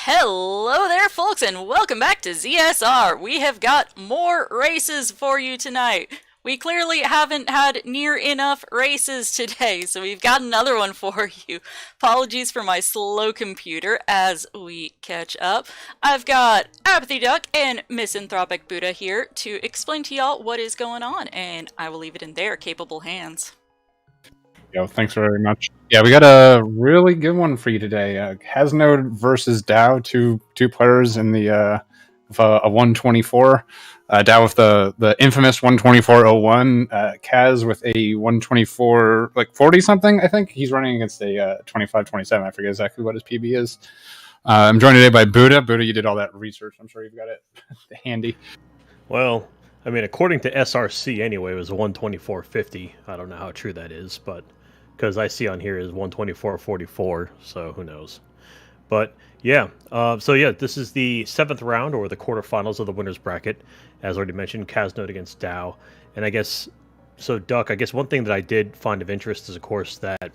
Hello there, folks, and welcome back to ZSR. We have got more races for you tonight. We clearly haven't had near enough races today, so we've got another one for you. Apologies for my slow computer as we catch up. I've got Apathy Duck and Misanthropic Buddha here to explain to y'all what is going on, and I will leave it in their capable hands. Yo, thanks very much. Yeah, we got a really good one for you today. Caznode versus Dao, two players in the a 124. Dao with the infamous 124.01. Kaz with a 124 like 40 something. I think he's running against a 25.27. I forget exactly what his PB is. I'm joined today by Buddha. Buddha, you did all that research. I'm sure you've got it handy. Well, I mean, according to SRC anyway, it was a 124.50. I don't know how true that is, but because I see on here is 124.44, so who knows. But yeah, this is the 7th round, or the quarterfinals of the winner's bracket. As already mentioned, caznode against Dao. And I guess, so Duck, I guess one thing that I did find of interest is, of course, that,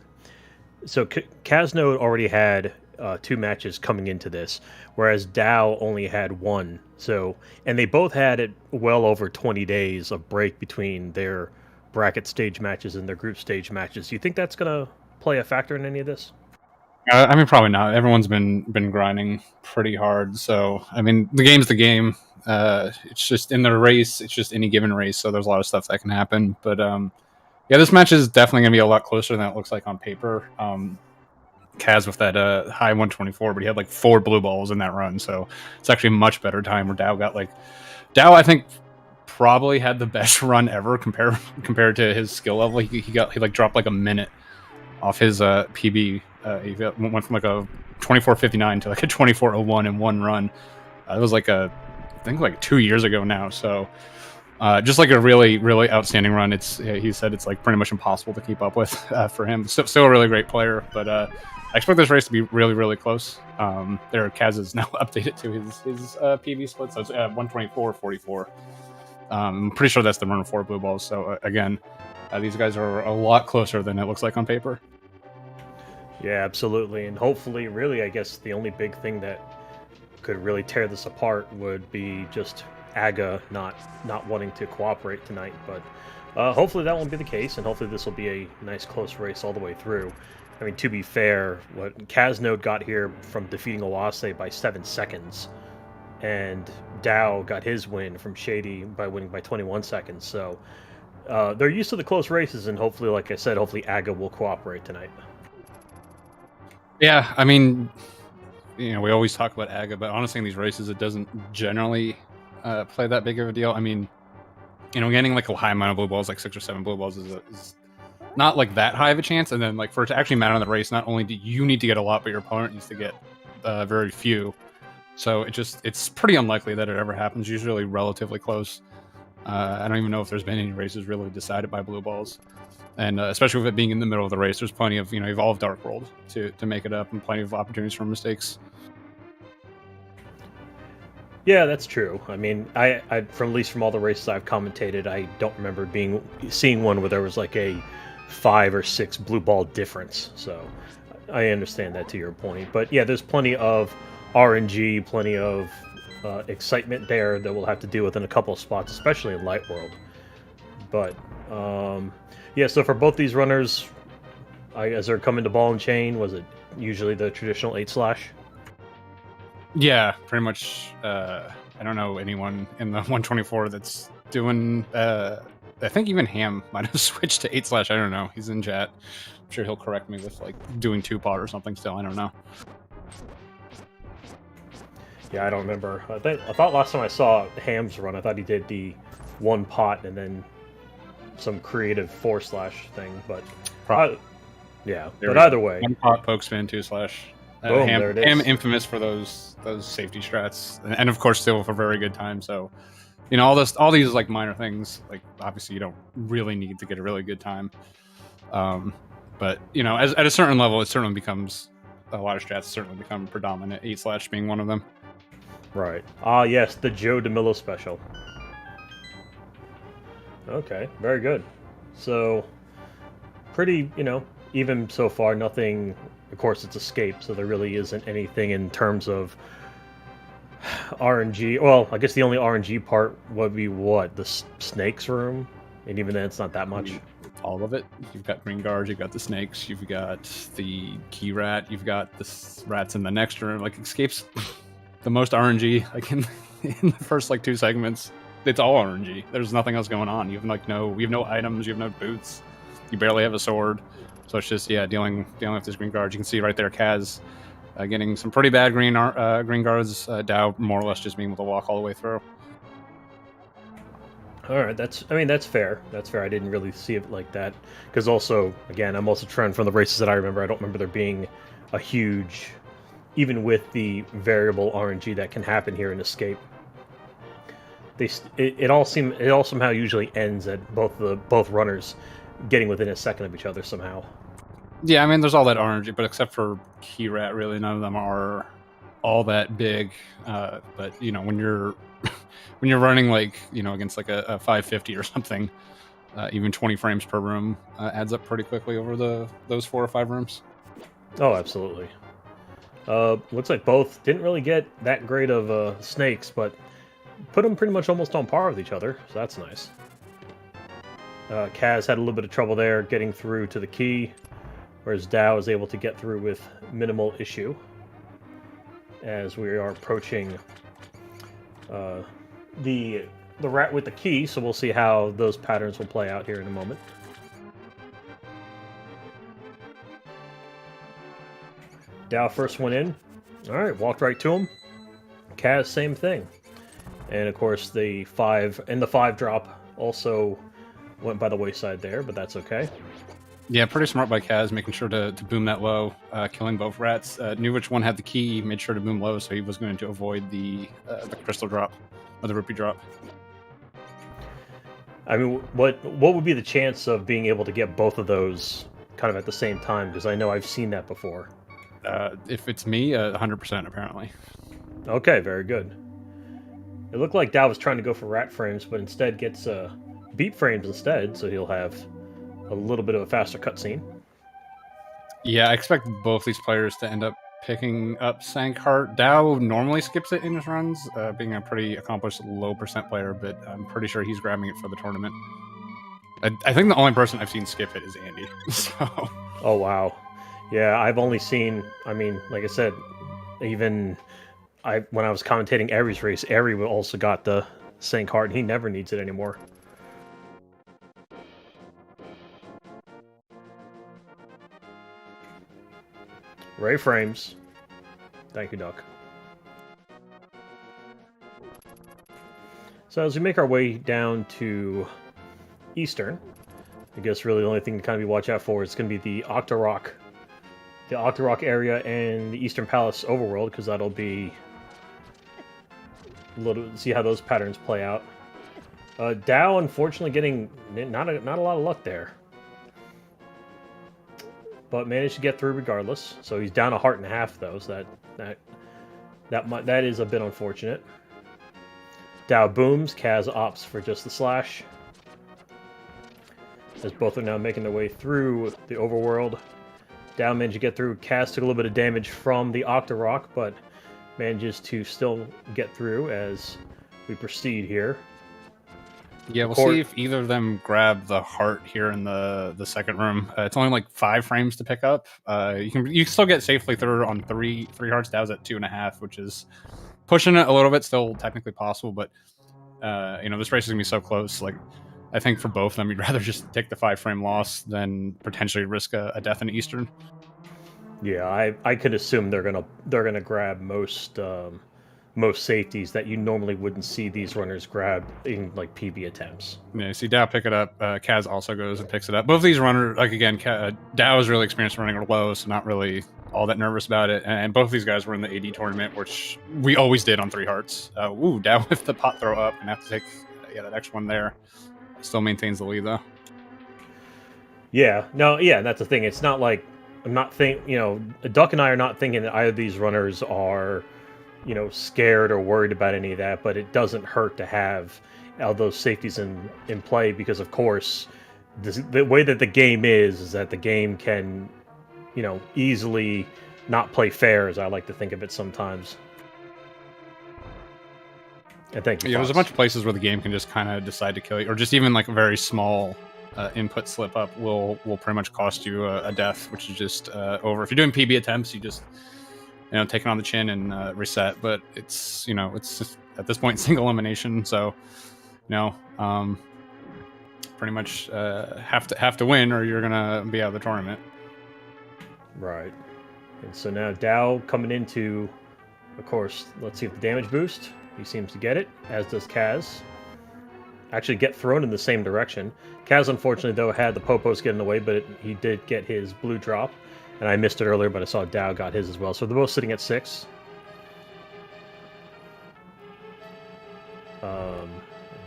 so caznode already had 2 matches coming into this, whereas Dao only had 1. So, and they both had it well over 20 days of break between their bracket stage matches and their group stage matches. Do you think that's going to play a factor in any of this? I mean, probably not. Everyone's been grinding pretty hard. So, I mean, the game's the game. It's just in the race. It's just any given race. So there's a lot of stuff that can happen. But yeah, this match is definitely going to be a lot closer than it looks like on paper. Kaz with that high 124, but he had like 4 blue balls in that run. So it's actually a much better time where Dao, I think, probably had the best run ever compared to his skill level. He dropped like a minute off his PB. He went from like a 24.59 to like a 24.01 in one run. It was like I think like 2 years ago now. So just like a really, really outstanding run. He said it's like pretty much impossible to keep up with for him. Still a really great player, but I expect this race to be really, really close. Kaz is now updated to his PB split, so it's 124.44. I'm pretty sure that's the run of 4 blue balls. So again, these guys are a lot closer than it looks like on paper. Yeah, absolutely. And hopefully, really, I guess the only big thing that could really tear this apart would be just Aga not wanting to cooperate tonight. But hopefully that won't be the case, and hopefully this will be a nice close race all the way through. I mean, to be fair, what caznode got here from defeating Oase by 7 seconds, and Dao got his win from Shady by winning by 21 seconds. So they're used to the close races, and hopefully, like I said, hopefully Aga will cooperate tonight. Yeah, I mean, we always talk about Aga, but honestly, in these races, it doesn't generally play that big of a deal. I mean, getting like a high amount of blue balls, like 6 or 7 blue balls, is not like that high of a chance. And then, like, for it to actually matter in the race, not only do you need to get a lot, but your opponent needs to get very few. So it's pretty unlikely that it ever happens. Usually relatively close. I don't even know if there's been any races really decided by blue balls. And especially with it being in the middle of the race, there's plenty of evolved Dark World to make it up, and plenty of opportunities for mistakes. Yeah, that's true. I mean, I from at least from all the races I've commentated, I don't remember seeing one where there was like a 5 or 6 blue ball difference. So I understand that to your point. But yeah, there's plenty of RNG, plenty of excitement there that we'll have to deal with in a couple of spots, especially in Light World. But yeah, so for both these runners, as they're coming to ball and chain, was it usually the traditional 8/? Yeah, pretty much. I don't know anyone in the 124 that's doing. I think even Ham might have switched to 8/. I don't know. He's in chat. I'm sure he'll correct me with like doing 2-pot or something. Still, I don't know. Yeah, I don't remember. I thought last time I saw Ham's run, I thought he did the 1-pot and then some creative 4/ thing, but yeah. But either way, 1-pot poke spin 2/. Boom, Ham, there it is. Ham infamous for those safety strats, and of course still with a very good time. So, all these like minor things. Like obviously you don't really need to get a really good time, but at a certain level, it certainly becomes a lot of strats certainly become predominant. 8/ being one of them. Right. Yes, the Joe DeMillo special. Okay, very good. So, pretty, even so far, nothing of course, it's escape, so there really isn't anything in terms of RNG. Well, I guess the only RNG part would be what? The snakes room? And even then, it's not that much. All of it. You've got green guards, you've got the snakes, you've got the key rat, you've got the rats in the next room. Like, escape's the most RNG, like, in the first, like, 2 segments. It's all RNG. There's nothing else going on. You have, like, you have no items, you have no boots, you barely have a sword. So it's just, yeah, dealing with this green guards. You can see right there, Kaz getting some pretty bad green guards. Dao more or less just being able to walk all the way through. All right, that's fair. That's fair. I didn't really see it like that because also, again, I'm also trying from the races that I remember. I don't remember there being a huge, even with the variable RNG that can happen here in Escape. It all somehow usually ends at both runners getting within a second of each other somehow. Yeah, I mean, there's all that RNG, but except for Key Rat, really none of them are all that big. But when you're running like against like a 550 or something, even 20 frames per room adds up pretty quickly over those 4 or 5 rooms. Oh, absolutely. Looks like both didn't really get that great of snakes, but put them pretty much almost on par with each other, so that's nice. Kaz had a little bit of trouble there getting through to the key, whereas Dao is able to get through with minimal issue. As we are approaching the rat with the key, so we'll see how those patterns will play out here in a moment. Dao first went in. All right, walked right to him. Kaz, same thing. And of course, the 5 drop also went by the wayside there, but that's okay. Yeah, pretty smart by Kaz, making sure to boom that low, killing both rats. Knew which one had the key, made sure to boom low, so he was going to avoid the crystal drop, or the rupee drop. I mean, what would be the chance of being able to get both of those kind of at the same time? Because I know I've seen that before. If it's me, 100% apparently. Okay, very good. It looked like Dao was trying to go for rat frames, but instead gets beat frames instead, so he'll have a little bit of a faster cutscene. Yeah, I expect both these players to end up picking up Sank Heart. Dao normally skips it in his runs, being a pretty accomplished low percent player, but I'm pretty sure he's grabbing it for the tournament. I think the only person I've seen skip it is Andy. So. Oh, wow. Yeah, I've only seen, I mean, like I said, even when I was commentating Ari's race, Ari also got the Sank Heart, and he never needs it anymore. Ray frames. Thank you, Duck. So as we make our way down to Eastern, I guess really the only thing to kind of be watch out for is going to be the Octorok area and the Eastern Palace overworld, because that'll be see how those patterns play out. Dao, unfortunately, getting not a lot of luck there, but managed to get through regardless. So he's down 1.5 hearts though, so that is a bit unfortunate. Dao booms, Kaz opts for just the slash. As both are now making their way through the overworld. Dao managed to get through. Kaz took a little bit of damage from the Octorok, but manages to still get through as we proceed here. Yeah, we'll see if either of them grab the heart here in the second room. It's only like 5 frames to pick up. You can still get safely through on 3 hearts. Dow's at 2.5, which is pushing it a little bit. Still technically possible, but this race is gonna be so close. Like, I think for both of them, you'd rather just take the 5-frame loss than potentially risk a death in Eastern. Yeah, I could assume they're gonna grab most safeties that you normally wouldn't see these runners grab in like PB attempts. Yeah, see Dao pick it up. Kaz also goes and picks it up. Both of these runners, like again, Dao is really experienced running low, so not really all that nervous about it. And both of these guys were in the AD tournament, which we always did on 3 hearts. Dao with the pot throw up and have to take that extra one there. Still maintains the lead though. Yeah, that's the thing. It's not like Duck and I are not thinking that either of these runners are, scared or worried about any of that, but it doesn't hurt to have all those safeties in play because, of course, the way that the game is that the game can you know, easily not play fair, as I like to think of it sometimes. And thank you, Yeah, Fox. there's a bunch of places where the game can just kind of decide to kill you, or just even like a very small input slip up will pretty much cost you a death, which is just over. If you're doing PB attempts, you just take it on the chin and reset. But it's it's just, at this point single elimination, so pretty much have to win or you're gonna be out of the tournament. Right. And so now Dao coming into, of course, let's see if the damage boost. He seems to get it, as does Kaz. Actually get thrown in the same direction. Kaz, unfortunately, though, had the Popos get in the way, but he did get his blue drop. And I missed it earlier, but I saw Dao got his as well. So they're both sitting at 6.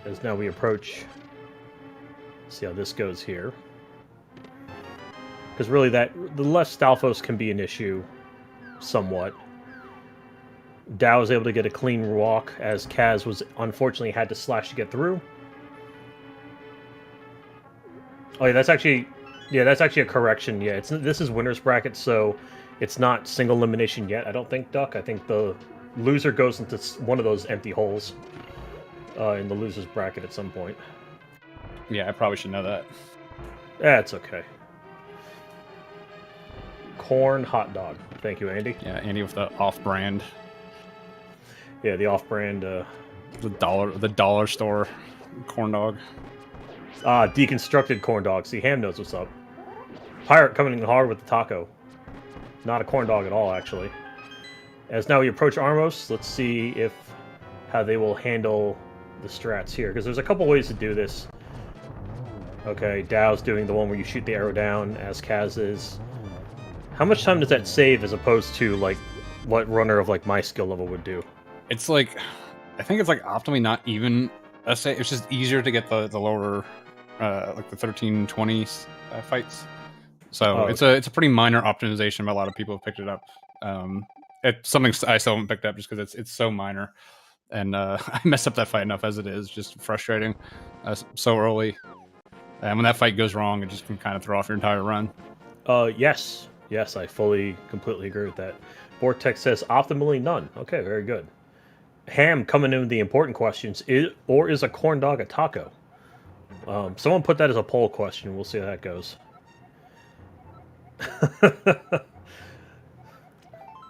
As now we approach, see how this goes here. Because really, the left Stalfos can be an issue, somewhat. Dao was able to get a clean walk, as Kaz was unfortunately had to slash to get through. Oh yeah, that's actually a correction. Yeah, this is winner's bracket, so it's not single elimination yet. I don't think, Duck. I think the loser goes into one of those empty holes in the loser's bracket at some point. Yeah, I probably should know that. That's okay. Corn hot dog. Thank you, Andy. Yeah, Andy with the off-brand. Yeah, the off-brand. The dollar store corn dog. Deconstructed corn dog. See, Ham knows what's up. Pirate coming in hard with the taco. Not a corn dog at all, actually. As now we approach Armos, let's see how they will handle the strats here, because there's a couple ways to do this. Okay, Dao's doing the one where you shoot the arrow down, as Kaz is. How much time does that save as opposed to like what runner of like my skill level would do? It's like, I think it's like optimally not even a save. It's just easier to get the lower, like the 1320 fights. So it's a pretty minor optimization, but a lot of people have picked it up. It's something I still haven't picked up just because it's so minor, and I messed up that fight enough as it is. Just frustrating, so early, and when that fight goes wrong, it just can kind of throw off your entire run. Yes, I completely agree with that. Vortex says optimally none. Okay, very good. Ham coming in with the important questions: is a corn dog a taco? Someone put that as a poll question. We'll see how that goes.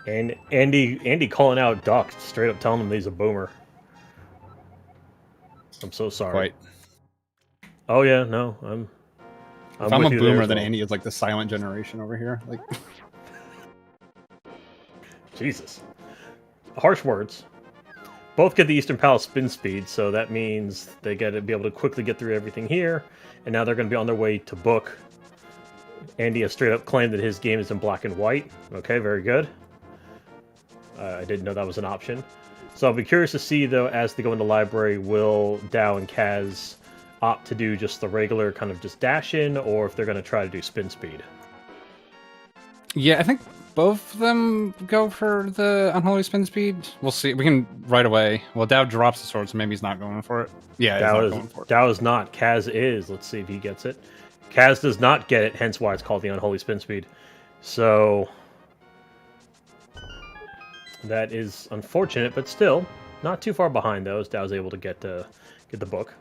And Andy calling out Duck, straight up telling him that he's a boomer. I'm so sorry. Quite. Oh yeah, no, I'm if I'm a boomer, then well. Andy is like the silent generation over here. Like, Jesus, harsh words. Both get the Eastern Palace spin speed, so that means they got to be able to quickly get through everything here. And now they're going to be on their way to book. Andy has straight up claimed that his game is in black and white. Okay, very good. I didn't know that was an option. So I'll be curious to see, though, as they go into library, will Dao and Kaz opt to do just the regular kind of just dash in, or if they're going to try to do spin speed. yeah, I think both of them go for the unholy spin speed. We'll see. We can right away. Well, Dao drops the sword, so maybe he's not going for it. Yeah, he's not going for it. Dao is not. Kaz is. Let's see if he gets it. Kaz does not get it, hence why it's called the unholy spin speed. So that is unfortunate, but still not too far behind, though, as Dao's able to get the book.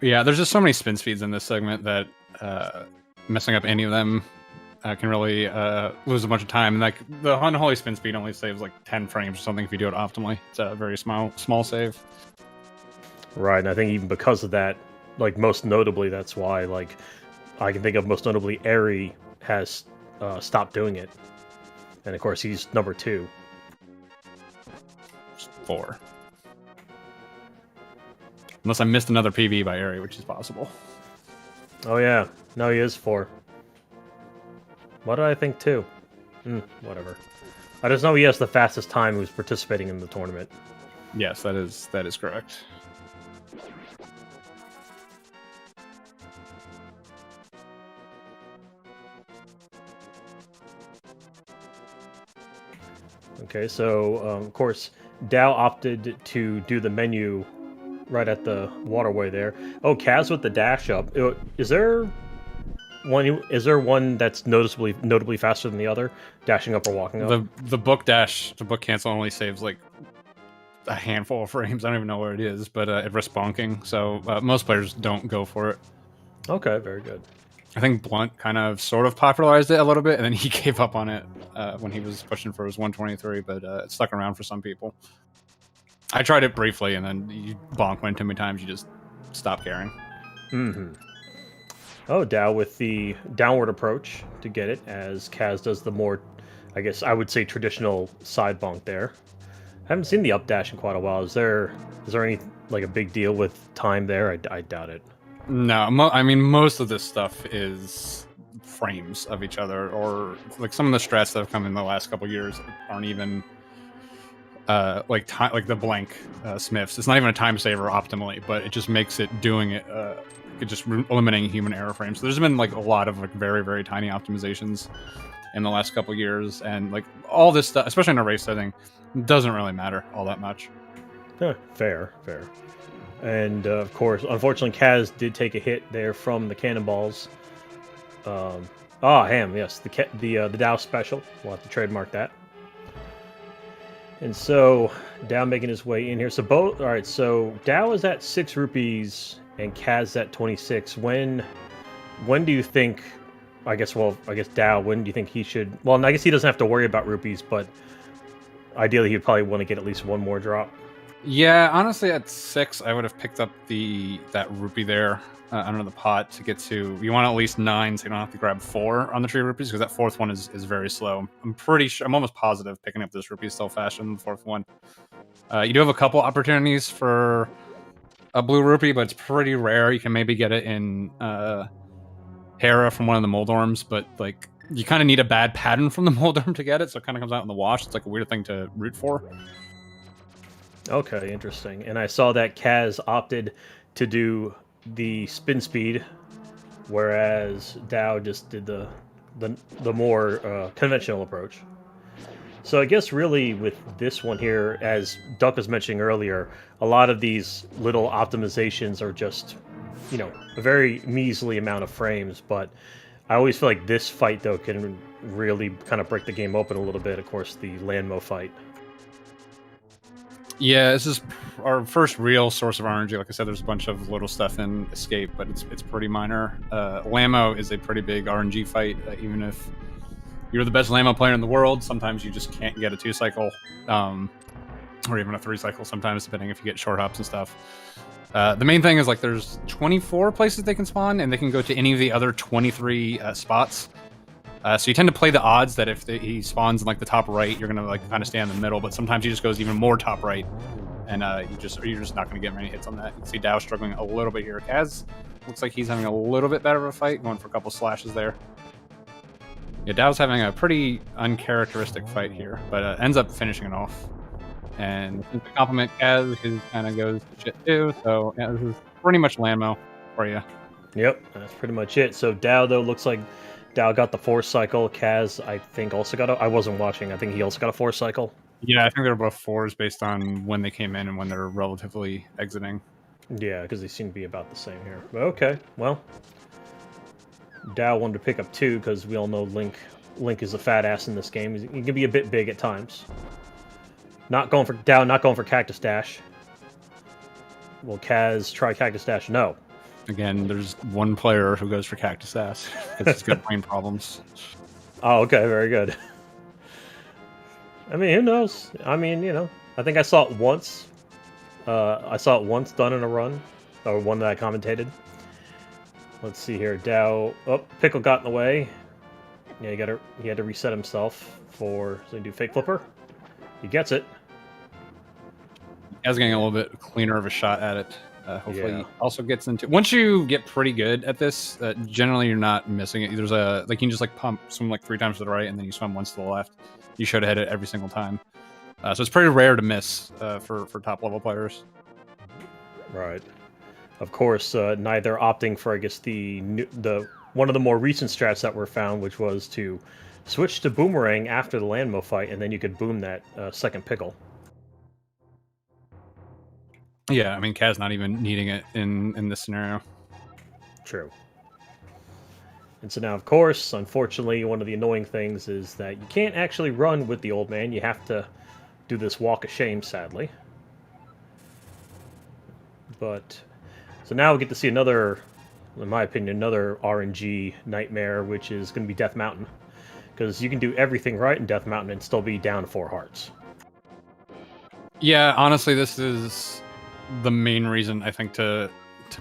Yeah, there's just so many spin speeds in this segment that messing up any of them can really lose a bunch of time. And like the unholy spin speed only saves like 10 frames or something if you do it optimally. It's a very small save. Right, and I think even because of that, like most notably, that's why like I can think of most notably Eri has stopped doing it, and of course he's number 2. 4. Unless I missed another PB by Eri, which is possible. Oh yeah, no, he is 4. What did I think 2? Whatever. I just know he has the fastest time who's participating in the tournament. Yes, that is correct. Okay, so of course Dao opted to do the menu right at the waterway there. Oh, Kaz with the dash up. Is there Is there one that's notably faster than the other, dashing up or walking up? The book cancel only saves like a handful of frames. I don't even know where it is, but it risks bonking, so most players don't go for it. Okay, very good. I think Blunt kind of sort of popularized it a little bit, and then he gave up on it when he was pushing for his 123, but it stuck around for some people. I tried it briefly, and then you bonk one too many times, you just stop caring. Mm-hmm. Oh, Dow with the downward approach to get it, as Kaz does the more, I guess I would say, traditional side bonk there. I haven't seen the up dash in quite a while. Is there any like a big deal with time there? I doubt it. No, I mean most of this stuff is frames of each other, or like some of the strats that have come in the last couple years aren't even like the blank Smiths. It's not even a time saver optimally, but it just makes it doing it just eliminating human error frames. So there's been like a lot of like very, very tiny optimizations in the last couple years, and like all this stuff, especially in a race setting, doesn't really matter all that much. Fair. And of course, unfortunately, Kaz did take a hit there from the cannonballs. Ham, yes, the Dow special. We'll have to trademark that. And so Dow making his way in here. So all right. So Dow is at 6 rupees and Kaz at 26. When do you think? I guess Dow. When do you think he should? Well, I guess he doesn't have to worry about rupees, but ideally he'd probably want to get at least one more drop. Yeah, honestly, at 6, I would have picked up that rupee there under the pot to get to. You want at least 9, so you don't have to grab 4 on the tree rupees, because that 4th one is very slow. I'm pretty sure, I'm almost positive picking up this rupee is still faster than the 4th one. You do have a couple opportunities for a blue rupee, but it's pretty rare. You can maybe get it in Hera from one of the Moldorms, but like you kind of need a bad pattern from the Moldorm to get it, so it kind of comes out in the wash. It's like a weird thing to root for. Okay, interesting. And I saw that Kaz opted to do the spin speed, whereas Dow just did the more conventional approach. So I guess really with this one here, as Duck was mentioning earlier, a lot of these little optimizations are just, a very measly amount of frames. But I always feel like this fight, though, can really kind of break the game open a little bit. Of course, the Landmo fight. Yeah, this is our first real source of RNG. Like I said, there's a bunch of little stuff in Escape, but it's pretty minor. Lamo is a pretty big RNG fight. Even if you're the best Lamo player in the world, sometimes you just can't get a 2-cycle, or even a 3-cycle sometimes, depending if you get short hops and stuff. The main thing is like there's 24 places they can spawn, and they can go to any of the other 23 spots. So you tend to play the odds that if he spawns in like the top right, you're gonna like kind of stay in the middle. But sometimes he just goes even more top right, and you're just not gonna get many hits on that. You can see Dow struggling a little bit here. Kaz looks like he's having a little bit better of a fight, going for a couple slashes there. Yeah, Dow's having a pretty uncharacteristic fight here, but ends up finishing it off. And to compliment Kaz, his kind of goes to shit too. So yeah, this is pretty much Landmo for you. Yep, that's pretty much it. So Dow, though, looks like Dow got the 4-cycle. Kaz, I think, also got I wasn't watching. I think he also got a 4-cycle. Yeah, I think they're both 4s based on when they came in and when they're relatively exiting. Yeah, because they seem to be about the same here. But okay, well, Dow wanted to pick up 2 because we all know Link is a fat ass in this game. He can be a bit big at times. Not going for Dow, not going for Cactus Dash. Will Kaz try Cactus Dash? No. Again, there's one player who goes for Cactus Ass. It's got brain problems. Oh, okay, very good. I mean, who knows? I mean, I think I saw it once. I saw it once done in a run, or one that I commentated. Let's see here. Dow. Oh, Pickle got in the way. Yeah, he had to reset himself so he do fake flipper. He gets it. Kaz getting a little bit cleaner of a shot at it. Hopefully Yeah. also gets into. Once you get pretty good at this, generally you're not missing it. There's you can just like swim like 3 times to the right, and then you swim once to the left. You should hit it every single time. So it's pretty rare to miss for top level players. Right. Of course, neither opting for, I guess, the one of the more recent strats that were found, which was to switch to boomerang after the Landmo fight, and then you could boom that second pickle. Yeah, I mean, Kaz not even needing it in this scenario. True. And so now, of course, unfortunately, one of the annoying things is that you can't actually run with the old man. You have to do this walk of shame, sadly. But so now we get to see another, in my opinion, another RNG nightmare, which is going to be Death Mountain. Because you can do everything right in Death Mountain and still be down 4 hearts. Yeah, honestly, this is the main reason I think to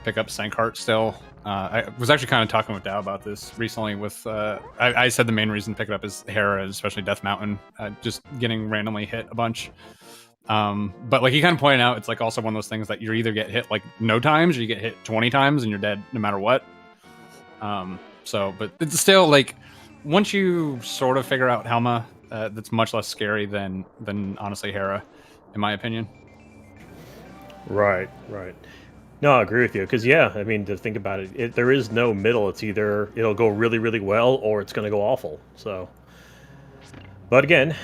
pick up Sankheart still. I was actually kind of talking with Dow about this recently. With I said the main reason to pick it up is Hera, especially Death Mountain, just getting randomly hit a bunch. But like he kind of pointed out, it's like also one of those things that you either get hit like no times, or you get hit 20 times and you're dead no matter what. But it's still like once you sort of figure out Helma, that's much less scary than honestly Hera, in my opinion. Right. No, I agree with you. Because, yeah, I mean, to think about it, there is no middle. It's either it'll go really, really well or it's going to go awful. So, but again,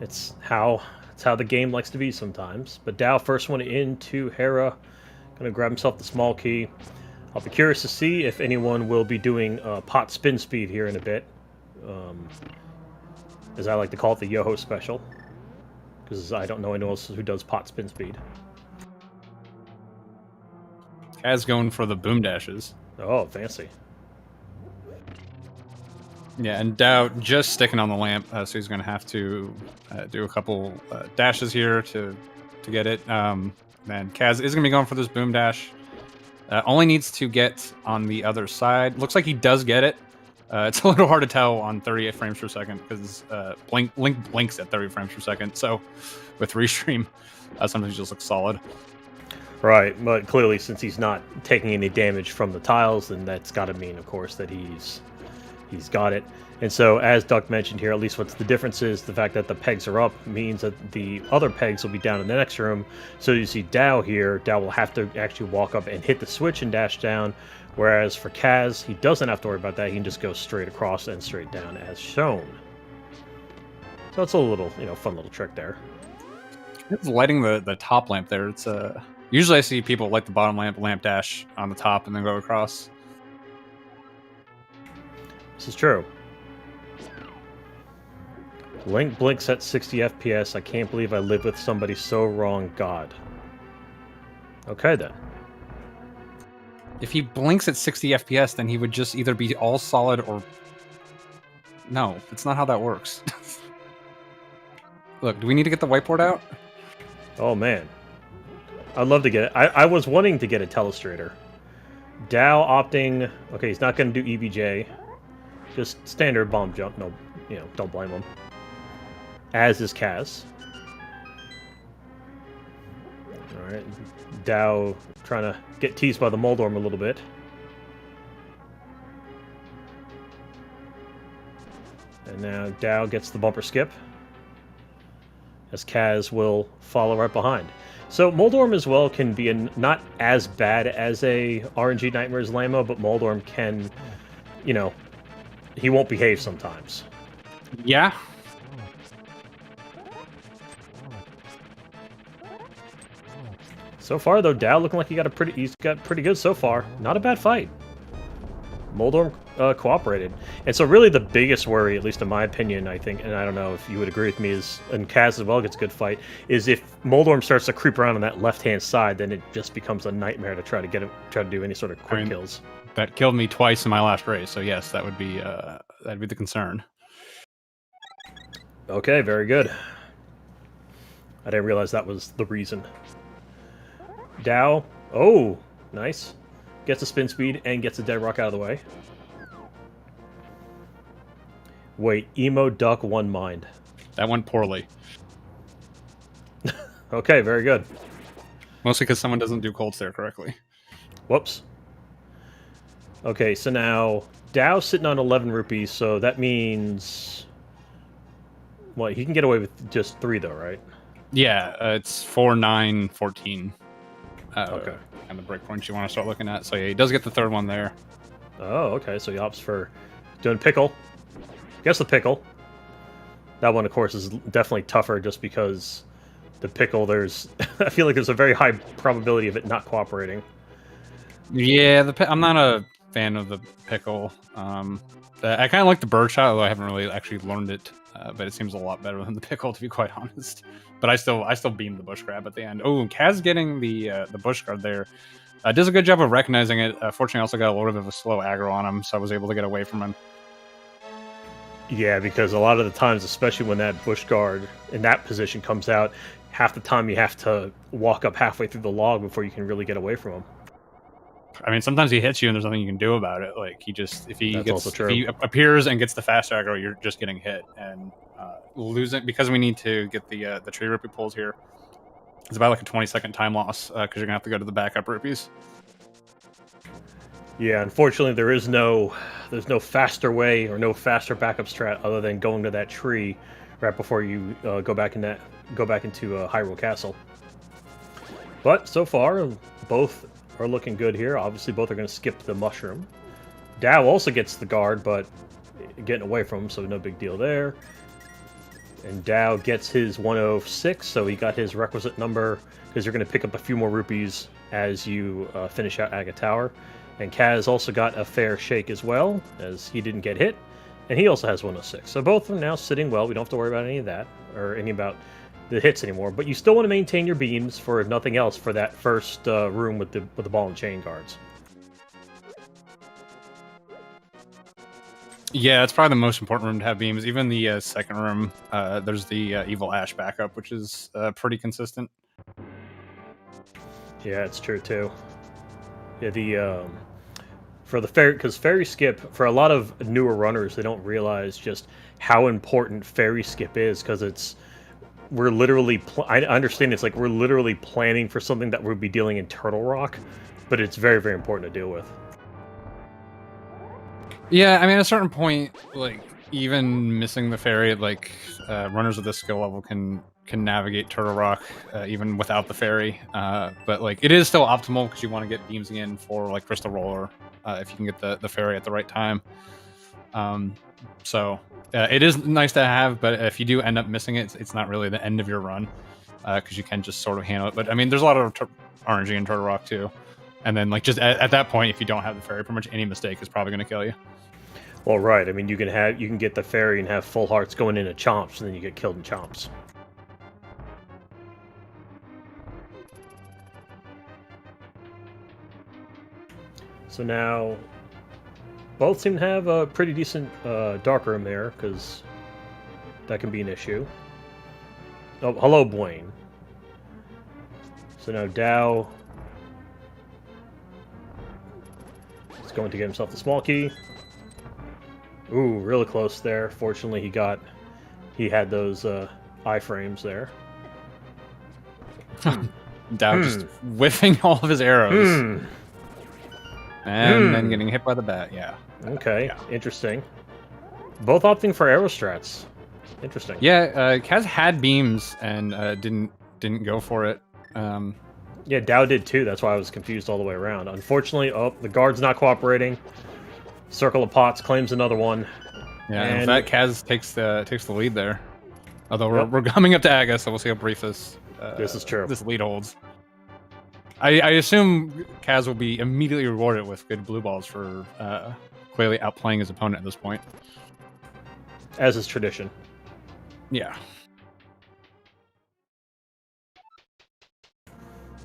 it's how the game likes to be sometimes. But Dow, first one into Hera. Going to grab himself the small key. I'll be curious to see if anyone will be doing pot spin speed here in a bit. As I like to call it, the Yoho special. Because I don't know anyone else who does pot spin speed. Kaz going for the boom dashes. Oh, fancy. Yeah, and Dow just sticking on the lamp, so he's going to have to do a couple dashes here to get it. And Kaz is going to be going for this boom dash. Only needs to get on the other side. Looks like he does get it. It's a little hard to tell on 38 frames per second because Link blinks at 30 frames per second. So with Restream, sometimes it just looks solid. Right, but clearly since he's not taking any damage from the tiles, then that's got to mean, of course, that he's got it. And so, as Duck mentioned here, at least what's the difference is the fact that the pegs are up means that the other pegs will be down in the next room. So you see Dow here, Dow will have to actually walk up and hit the switch and dash down, whereas for Kaz, he doesn't have to worry about that. He can just go straight across and straight down as shown. So it's a little, fun little trick there. It's lighting the top lamp there. It's usually I see people light the bottom lamp dash on the top, and then go across. This is true. Link blinks at 60 FPS. I can't believe I live with somebody so wrong. God. Okay, then. If he blinks at 60 FPS, then he would just either be all solid or... No, that's not how that works. Look, do we need to get the whiteboard out? Oh, man. I'd love to get it. I was wanting to get a Telestrator. Dow opting... Okay, he's not going to do EBJ. Just standard bomb jump. No, don't blame him. As is Kaz. Alright. Dow trying to get teased by the Moldorm a little bit. And now Dow gets the bumper skip. As Kaz will follow right behind. So Moldorm as well can be not as bad as a RNG Nightmares Lama, but Moldorm can, he won't behave sometimes. Yeah. So far, though, Dow looking like he's got pretty good so far. Not a bad fight. Moldorm cooperated. And so really the biggest worry, at least in my opinion, I think, and I don't know if you would agree with me, is, and Kaz as well gets a good fight, is if Moldorm starts to creep around on that left-hand side, then it just becomes a nightmare to try to do any sort of quick kills. That killed me twice in my last race, so yes, that'd be the concern. Okay, very good. I didn't realize that was the reason. Dow, oh, nice. Gets a spin speed and gets a dead rock out of the way. Wait, Emo Duck one mind. That went poorly. Okay, very good. Mostly because someone doesn't do cold stare correctly. Whoops. Okay, so now Dow's sitting on 11 rupees, so that means... Well, he can get away with just 3, though, right? Yeah, it's 4, 9, 14. Okay. And the breakpoints you want to start looking at. So yeah, he does get the third one there. Oh, okay, so he opts for doing pickle. Guess the pickle. That one, of course, is definitely tougher just because the pickle, there's... I feel like there's a very high probability of it not cooperating. Yeah, I'm not a fan of the pickle. I kind of like the birdshot, although I haven't really actually learned it. But it seems a lot better than the pickle, to be quite honest. But I still beam the bush grab at the end. Oh, Kaz getting the bush guard there. Does a good job of recognizing it. Fortunately, I also got a little bit of a slow aggro on him, so I was able to get away from him. Yeah, because a lot of the times, especially when that bush guard in that position comes out, half the time you have to walk up halfway through the log before you can really get away from him. I mean, sometimes he hits you and there's nothing you can do about it. Like, if he appears and gets the fast aggro, you're just getting hit and losing, because we need to get the tree rupee pulls here. It's about like a 20-second time loss because you're gonna have to go to the backup rupees. Yeah, unfortunately, there's no faster way or no faster backup strat other than going to that tree right before you go back into Hyrule Castle. But so far, both are looking good here. Obviously, both are going to skip the mushroom. Dao also gets the guard, but getting away from him, so no big deal there. And Dao gets his 106, so he got his requisite number, because you're going to pick up a few more rupees as you finish out Aga Tower. And Kaz also got a fair shake as well, as he didn't get hit, and he also has 106. So both are now sitting well. We don't have to worry about any of that, or any about the hits anymore. But you still want to maintain your beams, for if nothing else, for that first room with the ball and chain guards. Yeah, it's probably the most important room to have beams. Even the second room, there's the Evil Ash backup, which is pretty consistent. Yeah, it's true too. Yeah, for the fairy, because fairy skip, for a lot of newer runners, they don't realize just how important fairy skip is, because we're literally I understand it's like we're literally planning for something that we'll be dealing in Turtle Rock, but it's very, very important to deal with. Yeah, I mean, at a certain point, like, even missing the fairy, like, runners of this skill level can navigate Turtle Rock even without the fairy. But, like, it is still optimal because you want to get beams in for, like, Crystal Roller if you can get the fairy at the right time. So it is nice to have, but if you do end up missing it, it's not really the end of your run because you can just sort of handle it. But, I mean, there's a lot of RNG in Turtle Rock, too. And then, like, just at that point, if you don't have the fairy, pretty much any mistake is probably going to kill you. Well, right. I mean, you can get the fairy and have full hearts going into chomps, and then you get killed in chomps. So now, both seem to have a pretty decent dark room there, because that can be an issue. Oh, hello, Bwayne. So now Dao is going to get himself the small key. Ooh, really close there. Fortunately, he had those iframes there. Dao just whiffing all of his arrows. And then getting hit by the bat, yeah. Okay, yeah. Interesting. Both opting for arrow strats. Interesting. Yeah, Kaz had beams and didn't go for it. Yeah, Dao did too. That's why I was confused all the way around. Unfortunately, the guard's not cooperating. Circle of Pots claims another one. Yeah, and in fact, Kaz takes the lead there. Although we're coming up to Aga, so we'll see how brief this is true. This lead holds. I assume Kaz will be immediately rewarded with good blue balls for clearly outplaying his opponent at this point. As is tradition. Yeah.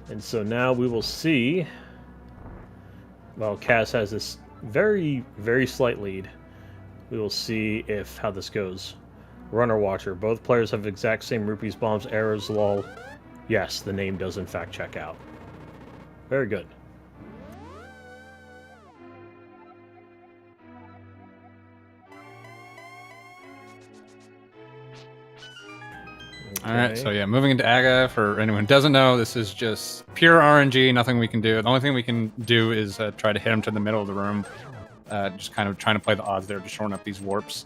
And so now we will see. Well, Kaz has this very, very slight lead. We will see how this goes. Runner Watcher. Both players have exact same rupees, bombs, arrows, lol. Yes, the name does in fact check out. Very good. Okay. Alright, so yeah, moving into Aga, for anyone who doesn't know, this is just pure RNG, nothing we can do. The only thing we can do is try to hit him to the middle of the room. Just kind of trying to play the odds there, just shorten up these warps.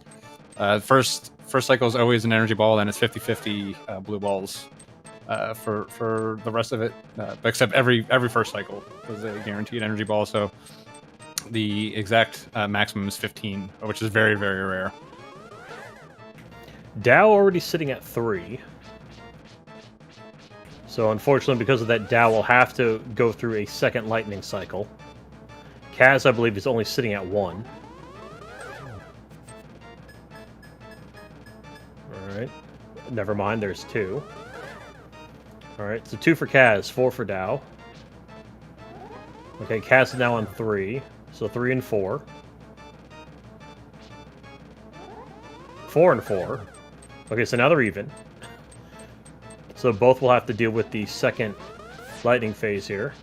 First cycle is always an energy ball, then it's 50-50 blue balls for the rest of it. Except every first cycle is a guaranteed energy ball, so the exact maximum is 15, which is very, very rare. Dao already sitting at 3. So unfortunately, because of that, Dao will have to go through a second lightning cycle. Kaz, I believe, is only sitting at 1. Alright. Never mind, there's 2. Alright, so 2 for Kaz, 4 for Dao. Okay, Kaz is now on 3. So 3 and 4. 4 and 4. Okay, so now they're even. So both will have to deal with the second lightning phase here.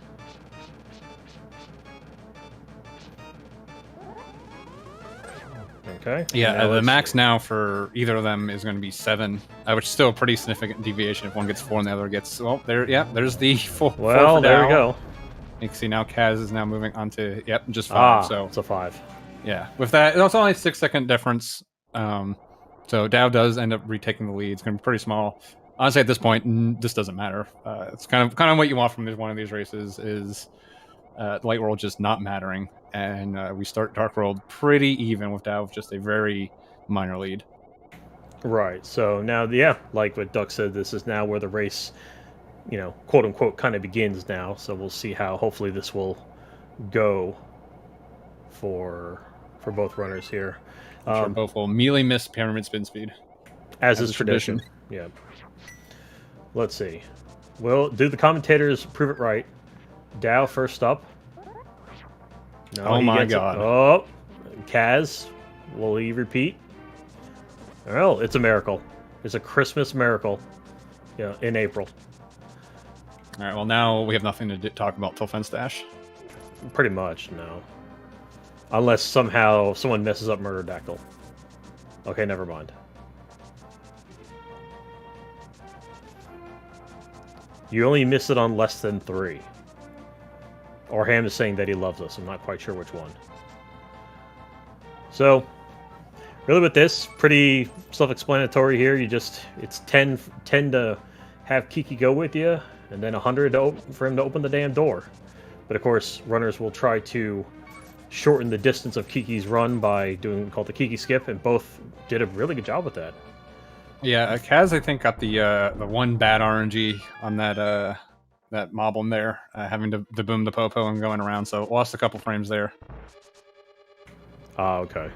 Okay. Yeah, the max now for either of them is going to be 7, which is still a pretty significant deviation if one gets 4 and the other gets... Well, there. Yeah, there's the 4. Well, 4 there we go. You can see now Kaz is now moving on to, yep, just 5. So it's a 5. Yeah, with that, it's only a 6-second difference. So Dao does end up retaking the lead. It's going to be pretty small. Honestly, at this point, this doesn't matter. It's kind of what you want from one of these races is Light World just not mattering, and we start Dark World pretty even with Dao with just a very minor lead. Right. So now, yeah, like what Duck said, this is now where the race, quote unquote, kind of begins now. So we'll see how hopefully this will go for both runners here. I'm sure both will immediately miss pyramid spin speed, as is tradition. Yeah. Let's see. Well, do the commentators prove it right? Dao first up. No, oh my god. Oh, Kaz, will he repeat? Well, it's a miracle. It's a Christmas miracle. In April. All right. Well, now we have nothing to talk about till Fence Dash. Pretty much, no. Unless somehow someone messes up Murder Dactyl. Okay, never mind. You only miss it on less than 3. Or Ham is saying that he loves us. I'm not quite sure which one. So, really with this, pretty self-explanatory here. It's 10 to have Kiki go with you, and then 100 for him to open the damn door. But of course, runners will try to shorten the distance of Kiki's run by doing called the Kiki skip, and both did a really good job with that. Yeah, Kaz I think got the one bad RNG on that moblin there, having to boom the popo and going around, so lost a couple frames there. Okay.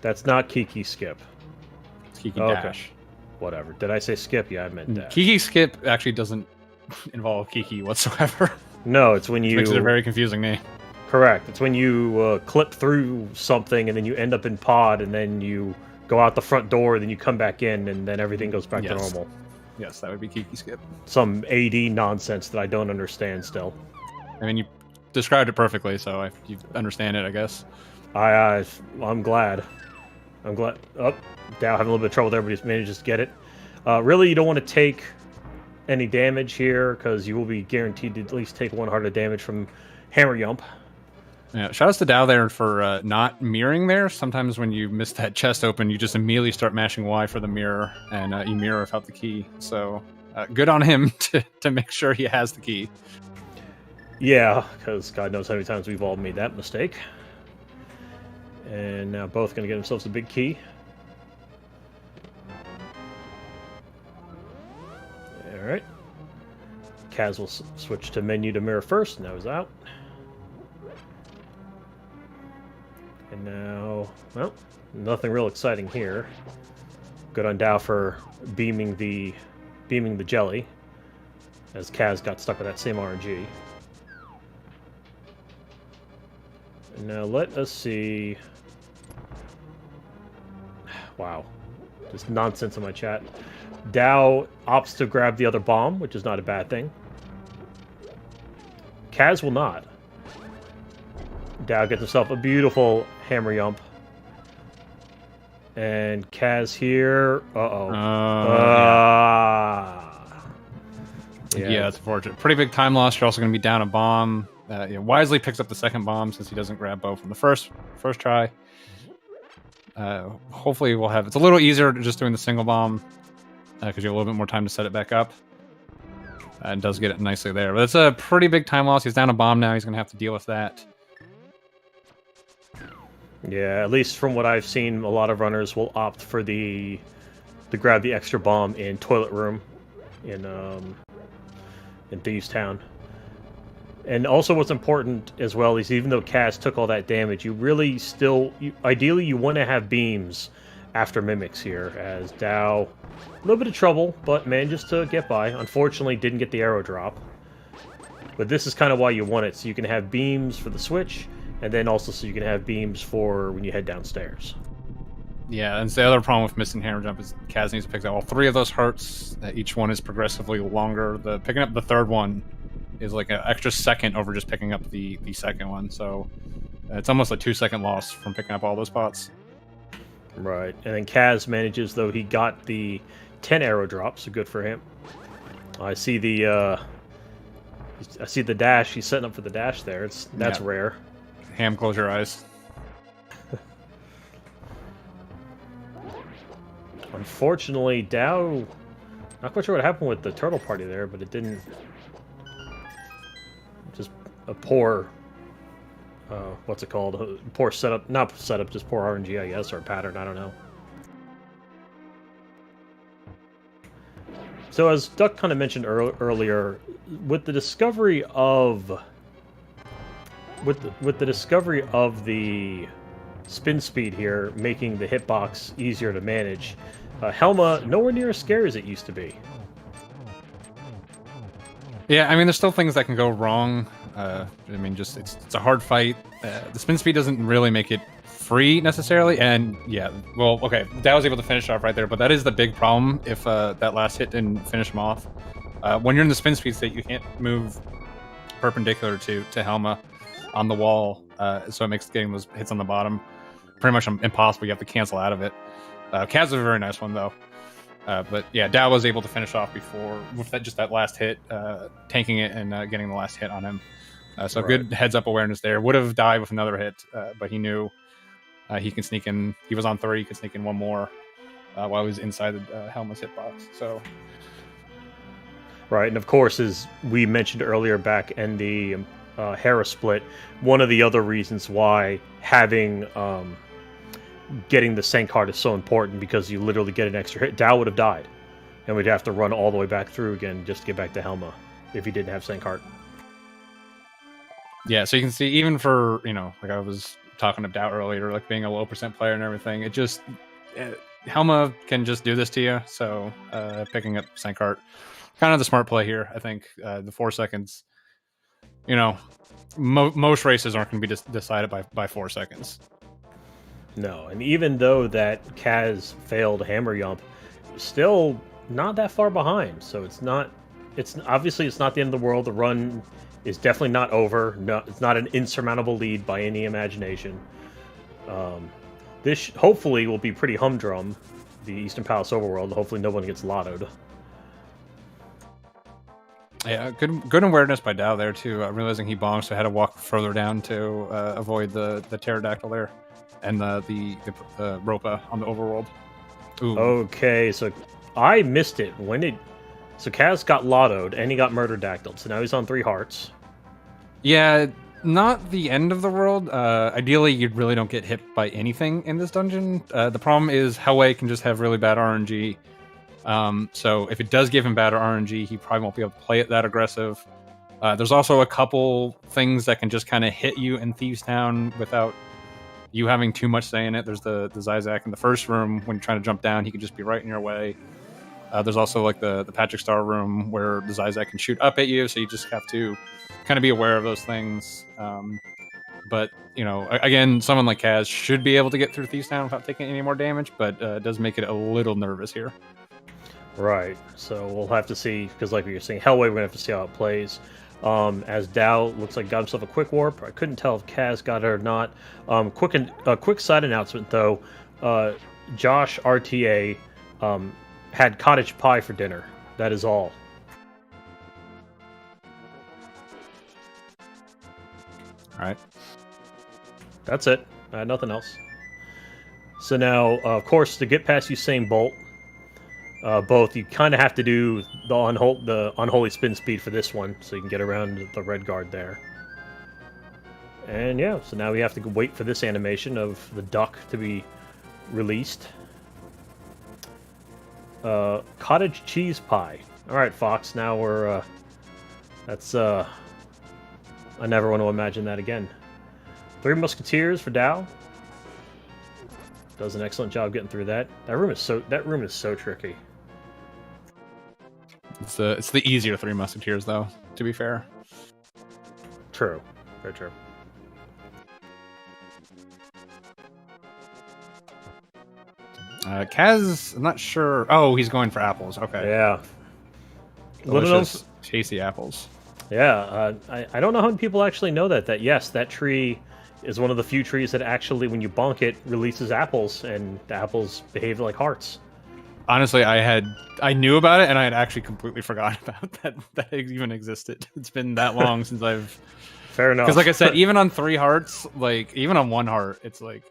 That's not Kiki skip. It's Kiki dash. Okay. Whatever. Did I say skip? Yeah, I meant dash. Kiki skip actually doesn't involve Kiki whatsoever. No, it's when you... Makes it a very confusing name. Correct. It's when you clip through something and then you end up in pod and then you go out the front door, then you come back in and then everything goes back to normal. Yes, that would be Kiki skip. Some AD nonsense that I don't understand still. I mean, you described it perfectly, so you understand it, I guess. I'm glad. I'm glad. Oh, Dao having a little bit of trouble there, but he manages to get it. Really, you don't want to take any damage here because you will be guaranteed to at least take 1 heart of damage from Hammer Yump. Yeah, shoutouts to Dao there for not mirroring there. Sometimes when you miss that chest open, you just immediately start mashing Y for the mirror, and you mirror without the key. So good on him to make sure he has the key. Yeah, because God knows how many times we've all made that mistake. And now both going to get themselves a big key. Alright. Kaz will switch to menu to mirror first. Now he's out. And now, well, nothing real exciting here. Good on Dao for beaming the jelly, as Kaz got stuck with that same RNG. And now let us see. Wow, just nonsense in my chat. Dao opts to grab the other bomb, which is not a bad thing. Kaz will not. Dao gets himself a beautiful hammer yump. And Kaz here. Yeah, it's unfortunate. Pretty big time loss. You're also going to be down a bomb. Wisely picks up the second bomb since he doesn't grab both from the first try. Hopefully we'll have... It's a little easier just doing the single bomb because you have a little bit more time to set it back up. And does get it nicely there. But it's a pretty big time loss. He's down a bomb now. He's going to have to deal with that. Yeah, at least from what I've seen, a lot of runners will opt for to grab the extra bomb in Toilet Room in Thieves Town. And also what's important as well is even though Kaz took all that damage, you really still... ideally, you want to have beams after Mimics here, as Dao... a little bit of trouble, but manages to get by. Unfortunately, didn't get the arrow drop. But this is kind of why you want it, so you can have beams for the switch, and then also so you can have beams for when you head downstairs. Yeah, and the other problem with missing hammer jump is Kaz needs to pick up all 3 of those hearts. Each one is progressively longer. Picking up the 3rd one is like an extra second over just picking up the 2nd one, so it's almost a 2-second loss from picking up all those pots. Right, and then Kaz manages, though he got the 10 arrow drops, so good for him. I see the dash. He's setting up for the dash there. That's rare. Ham, close your eyes. Unfortunately, Dao... not quite sure what happened with the turtle party there, but it didn't... just a poor... what's it called? A poor setup. Not setup, just poor RNG, I guess, or pattern, I don't know. So as Duck kind of mentioned earlier, with the discovery of... With the discovery of the spin speed here, making the hitbox easier to manage, Helma nowhere near as scary as it used to be. Yeah, I mean, there's still things that can go wrong. I mean, just it's a hard fight. The spin speed doesn't really make it free necessarily, and yeah, well, okay, Dao was able to finish off right there, but that is the big problem if that last hit didn't finish him off. When you're in the spin speed state, you can't move perpendicular to Helma on the wall, so it makes getting those hits on the bottom pretty much impossible. You have to cancel out of it. Kaz is a very nice one though. But yeah, Dao was able to finish off before with that last hit, tanking it and getting the last hit on him. So right. Good heads-up awareness there. Would have died with another hit, but he knew he can sneak in. He was on 3, he could sneak in one more while he was inside the Helma's hitbox. So, right, and of course, as we mentioned earlier back in the Hera split, one of the other reasons why having getting the Sank Heart is so important, because you literally get an extra hit. Dao would have died, and we'd have to run all the way back through again just to get back to Helma if he didn't have Sank Heart. Yeah, so you can see, even for, like I was talking about earlier, like being a low percent player and everything, it just Helma can just do this to you. So picking up Sank Heart, kind of the smart play here. I think the 4 seconds, most races aren't going to be decided by 4 seconds. No, and even though that Kaz failed Hammer Yump, still not that far behind. So it's obviously not the end of the world. The run is definitely not over. No, it's not an insurmountable lead by any imagination. This hopefully will be pretty humdrum, the Eastern Palace Overworld. Hopefully no one gets lottoed. Yeah, good awareness by Dao there too, realizing he bonked, so I had to walk further down to avoid the pterodactyl there. And the Ropa on the overworld. Ooh. Okay, so I missed it. So Kaz got lottoed, and he got murder-dactyled, so now he's on 3 hearts. Yeah, not the end of the world. Ideally, you really don't get hit by anything in this dungeon. The problem is Hellway can just have really bad RNG. So if it does give him bad RNG, he probably won't be able to play it that aggressive. There's also a couple things that can just kind of hit you in Thieves Town without you having too much say in it. There's the Zizak in the first room. When you're trying to jump down, he can just be right in your way. There's also like the Patrick Star room where the Zizak can shoot up at you, so you just have to kind of be aware of those things. But, again, someone like Kaz should be able to get through Thieves Town without taking any more damage, but it does make it a little nervous here. Right, so we'll have to see, because like we were saying, Hellway, we're going to have to see how it plays. As Dao looks like got himself a quick warp. I couldn't tell if Kaz got it or not. Quick side announcement though. Josh RTA had cottage pie for dinner. That is all. All right. That's it. I had nothing else. So now, of course, to get past Usain Bolt, both you kind of have to do the unholy spin speed for this one, so you can get around the red guard there. And yeah, so now we have to wait for this animation of the duck to be released. Cottage cheese pie. All right, Fox. Now we're that's I never want to imagine that again. 3 Musketeers for Dao. Does an excellent job getting through that. That room is so tricky. It's the easier 3 Musketeers, though, to be fair. True. Very true. Kaz, I'm not sure. Oh, he's going for apples. Okay. Yeah. Delicious, tasty apples. Yeah. I don't know how many people actually know that yes, that tree is one of the few trees that actually, when you bonk it, releases apples, and the apples behave like hearts. Honestly, I knew about it, and I had actually completely forgotten about that it even existed. It's been that long since I've... Fair enough. Because like I said, even on 3 hearts, like, even on 1 heart, it's like,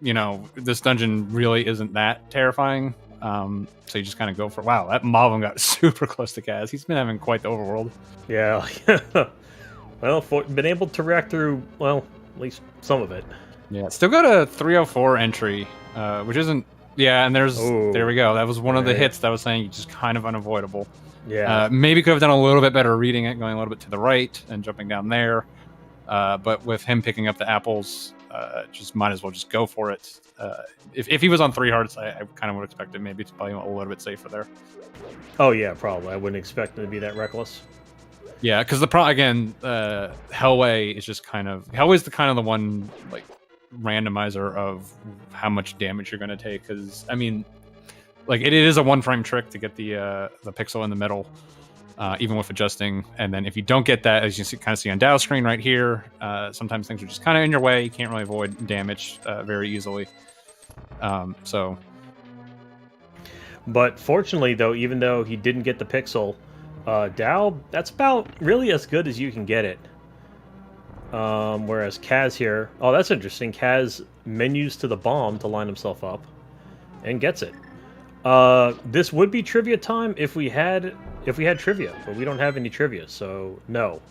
you know, this dungeon really isn't that terrifying. So you just kind of go for... Wow, that Malvin got super close to Kaz. He's been having quite the overworld. Yeah. Well, been able to react through, well, at least some of it. Yeah, still got a 304 entry, which isn't... Yeah, and there we go. That was one of the hits that I was saying, just kind of unavoidable. Yeah. Maybe could have done a little bit better reading it, going a little bit to the right and jumping down there. But with him picking up the apples, just might as well just go for it. If he was on 3 hearts, I kind of would expect it maybe to probably a little bit safer there. Oh yeah, probably. I wouldn't expect him to be that reckless. Yeah, because Hellway is just kind of... Hellway's the one, like, randomizer of how much damage you're going to take. Because, I mean, like, it is a 1-frame trick to get the pixel in the middle, even with adjusting. And then if you don't get that, as you kind of see on Dow's screen right here, sometimes things are just kind of in your way. You can't really avoid damage very easily. But fortunately, though, even though he didn't get the pixel, Dow, that's about really as good as you can get it. Whereas Kaz here... Oh, that's interesting. Kaz menus to the bomb to line himself up and gets it. This would be trivia time if we had trivia, but we don't have any trivia, so no.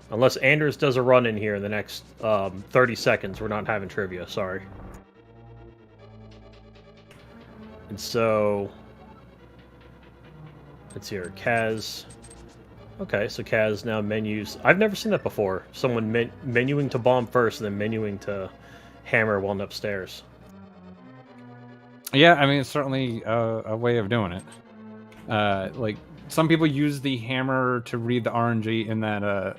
Unless Anders does a run in here in the next 30 seconds, we're not having trivia, sorry. And so... Let's hear Kaz. Okay, so Kaz now menus... I've never seen that before. Someone menuing to bomb first and then menuing to hammer while upstairs. Yeah, I mean, it's certainly a way of doing it. Like, some people use the hammer to read the RNG in that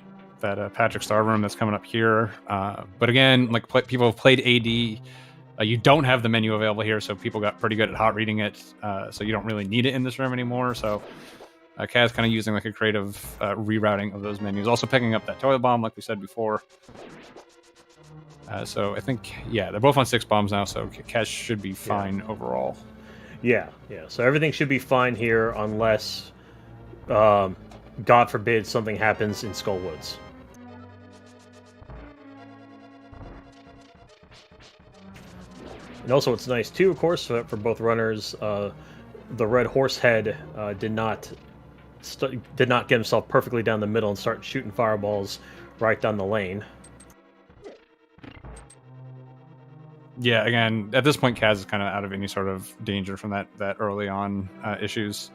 Patrick Star room that's coming up here. But again, like, people have played AD. You don't have the menu available here, so people got pretty good at hot reading it. So you don't really need it in this room anymore. So Kaz kind of using like a creative rerouting of those menus. Also picking up that toilet bomb, like we said before. So I think, yeah, they're both on 6 bombs now, so Kaz should be fine overall. Yeah. So everything should be fine here unless, God forbid, something happens in Skullwoods. And also, it's nice too, of course, for both runners. The red horse head did not get himself perfectly down the middle and start shooting fireballs right down the lane. Yeah, again, at this point, Kaz is kind of out of any sort of danger from that early on issues.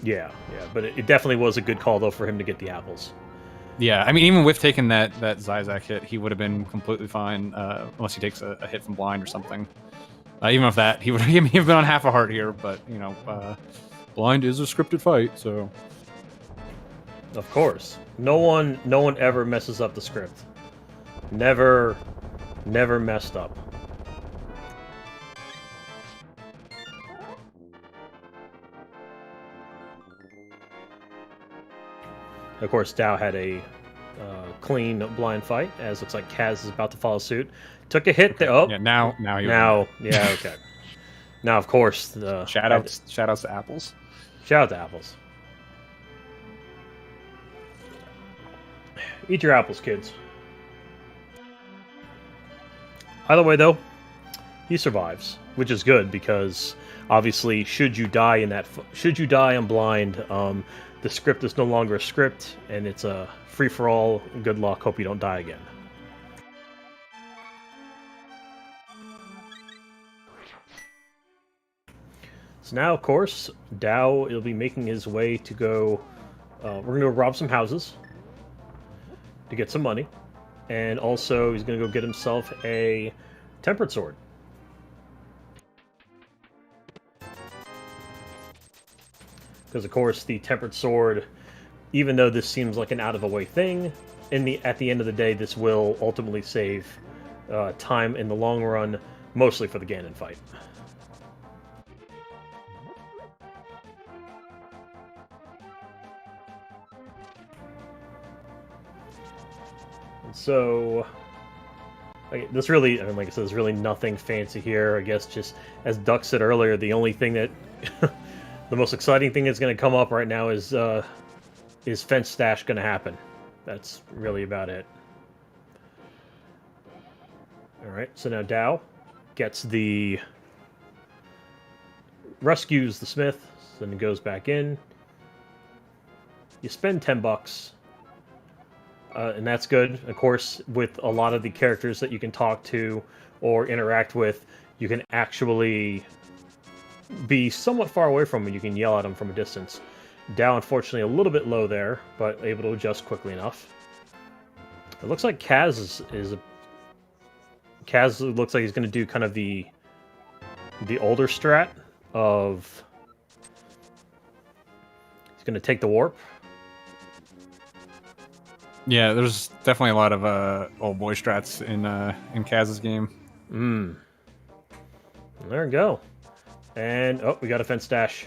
Yeah, but it definitely was a good call though for him to get the apples. Yeah, I mean, even with taking that Zizak hit, he would have been completely fine, unless he takes a hit from blind or something. Even with that, he would have been on half a heart here, but, you know, blind is a scripted fight, so... Of course. No one ever messes up the script. Never messed up. Of course, Dow had a clean blind fight, as looks like Kaz is about to follow suit. Took a hit there. Oh, yeah, now yeah, okay. Now, of course, the shoutouts to apples. Shout out to apples. Eat your apples, kids. Either way, though, he survives, which is good because obviously, should you die on blind, the script is no longer a script, and it's a free for all. Good luck. Hope you don't die again. So now, of course, Dow will be making his way to go... we're going to go rob some houses. to get some money. And also, he's going to go get himself a tempered sword. Because, of course, the tempered sword, even though this seems like an out-of-the-way thing, at the end of the day, this will ultimately save time in the long run, mostly for the Ganon fight. And so, this really, I mean, like I said, there's really nothing fancy here. I guess just, as Duck said earlier, the only thing that, the most exciting thing that's going to come up right now is Fence Stash going to happen? That's really about it. Alright, so now Dao gets rescues the smith, then he goes back in. You spend $10, and that's good. Of course, with a lot of the characters that you can talk to or interact with, you can actually be somewhat far away from them. You can yell at them from a distance. Dao, unfortunately, a little bit low there, but able to adjust quickly enough. It looks like Kaz Kaz looks like he's going to do kind of the older strat of... He's going to take the warp. Yeah, there's definitely a lot of old boy strats in Kaz's game. There we go. And, oh, we got a fence dash.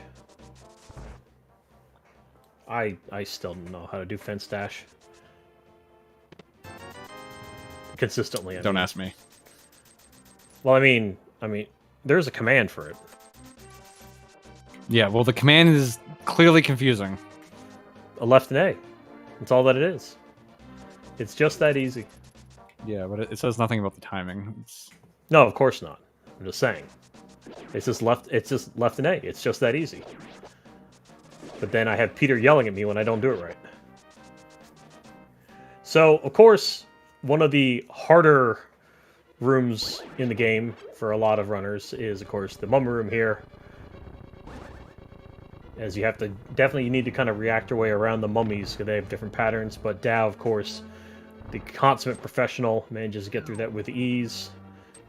I still don't know how to do fence dash. Consistently. Don't ask me. Well, I mean, there's a command for it. Yeah, well, the command is clearly confusing. A left and A. That's all that it is. It's just that easy. Yeah, but it says nothing about the timing. No, of course not. I'm just saying. It's just left and A. It's just that easy. But then I have Peter yelling at me when I don't do it right. So, of course, one of the harder rooms in the game for a lot of runners is, of course, the Mumma Room here. As you have to, definitely you need to kind of react your way around the mummies because they have different patterns. But Dao, of course, the consummate professional, manages to get through that with ease.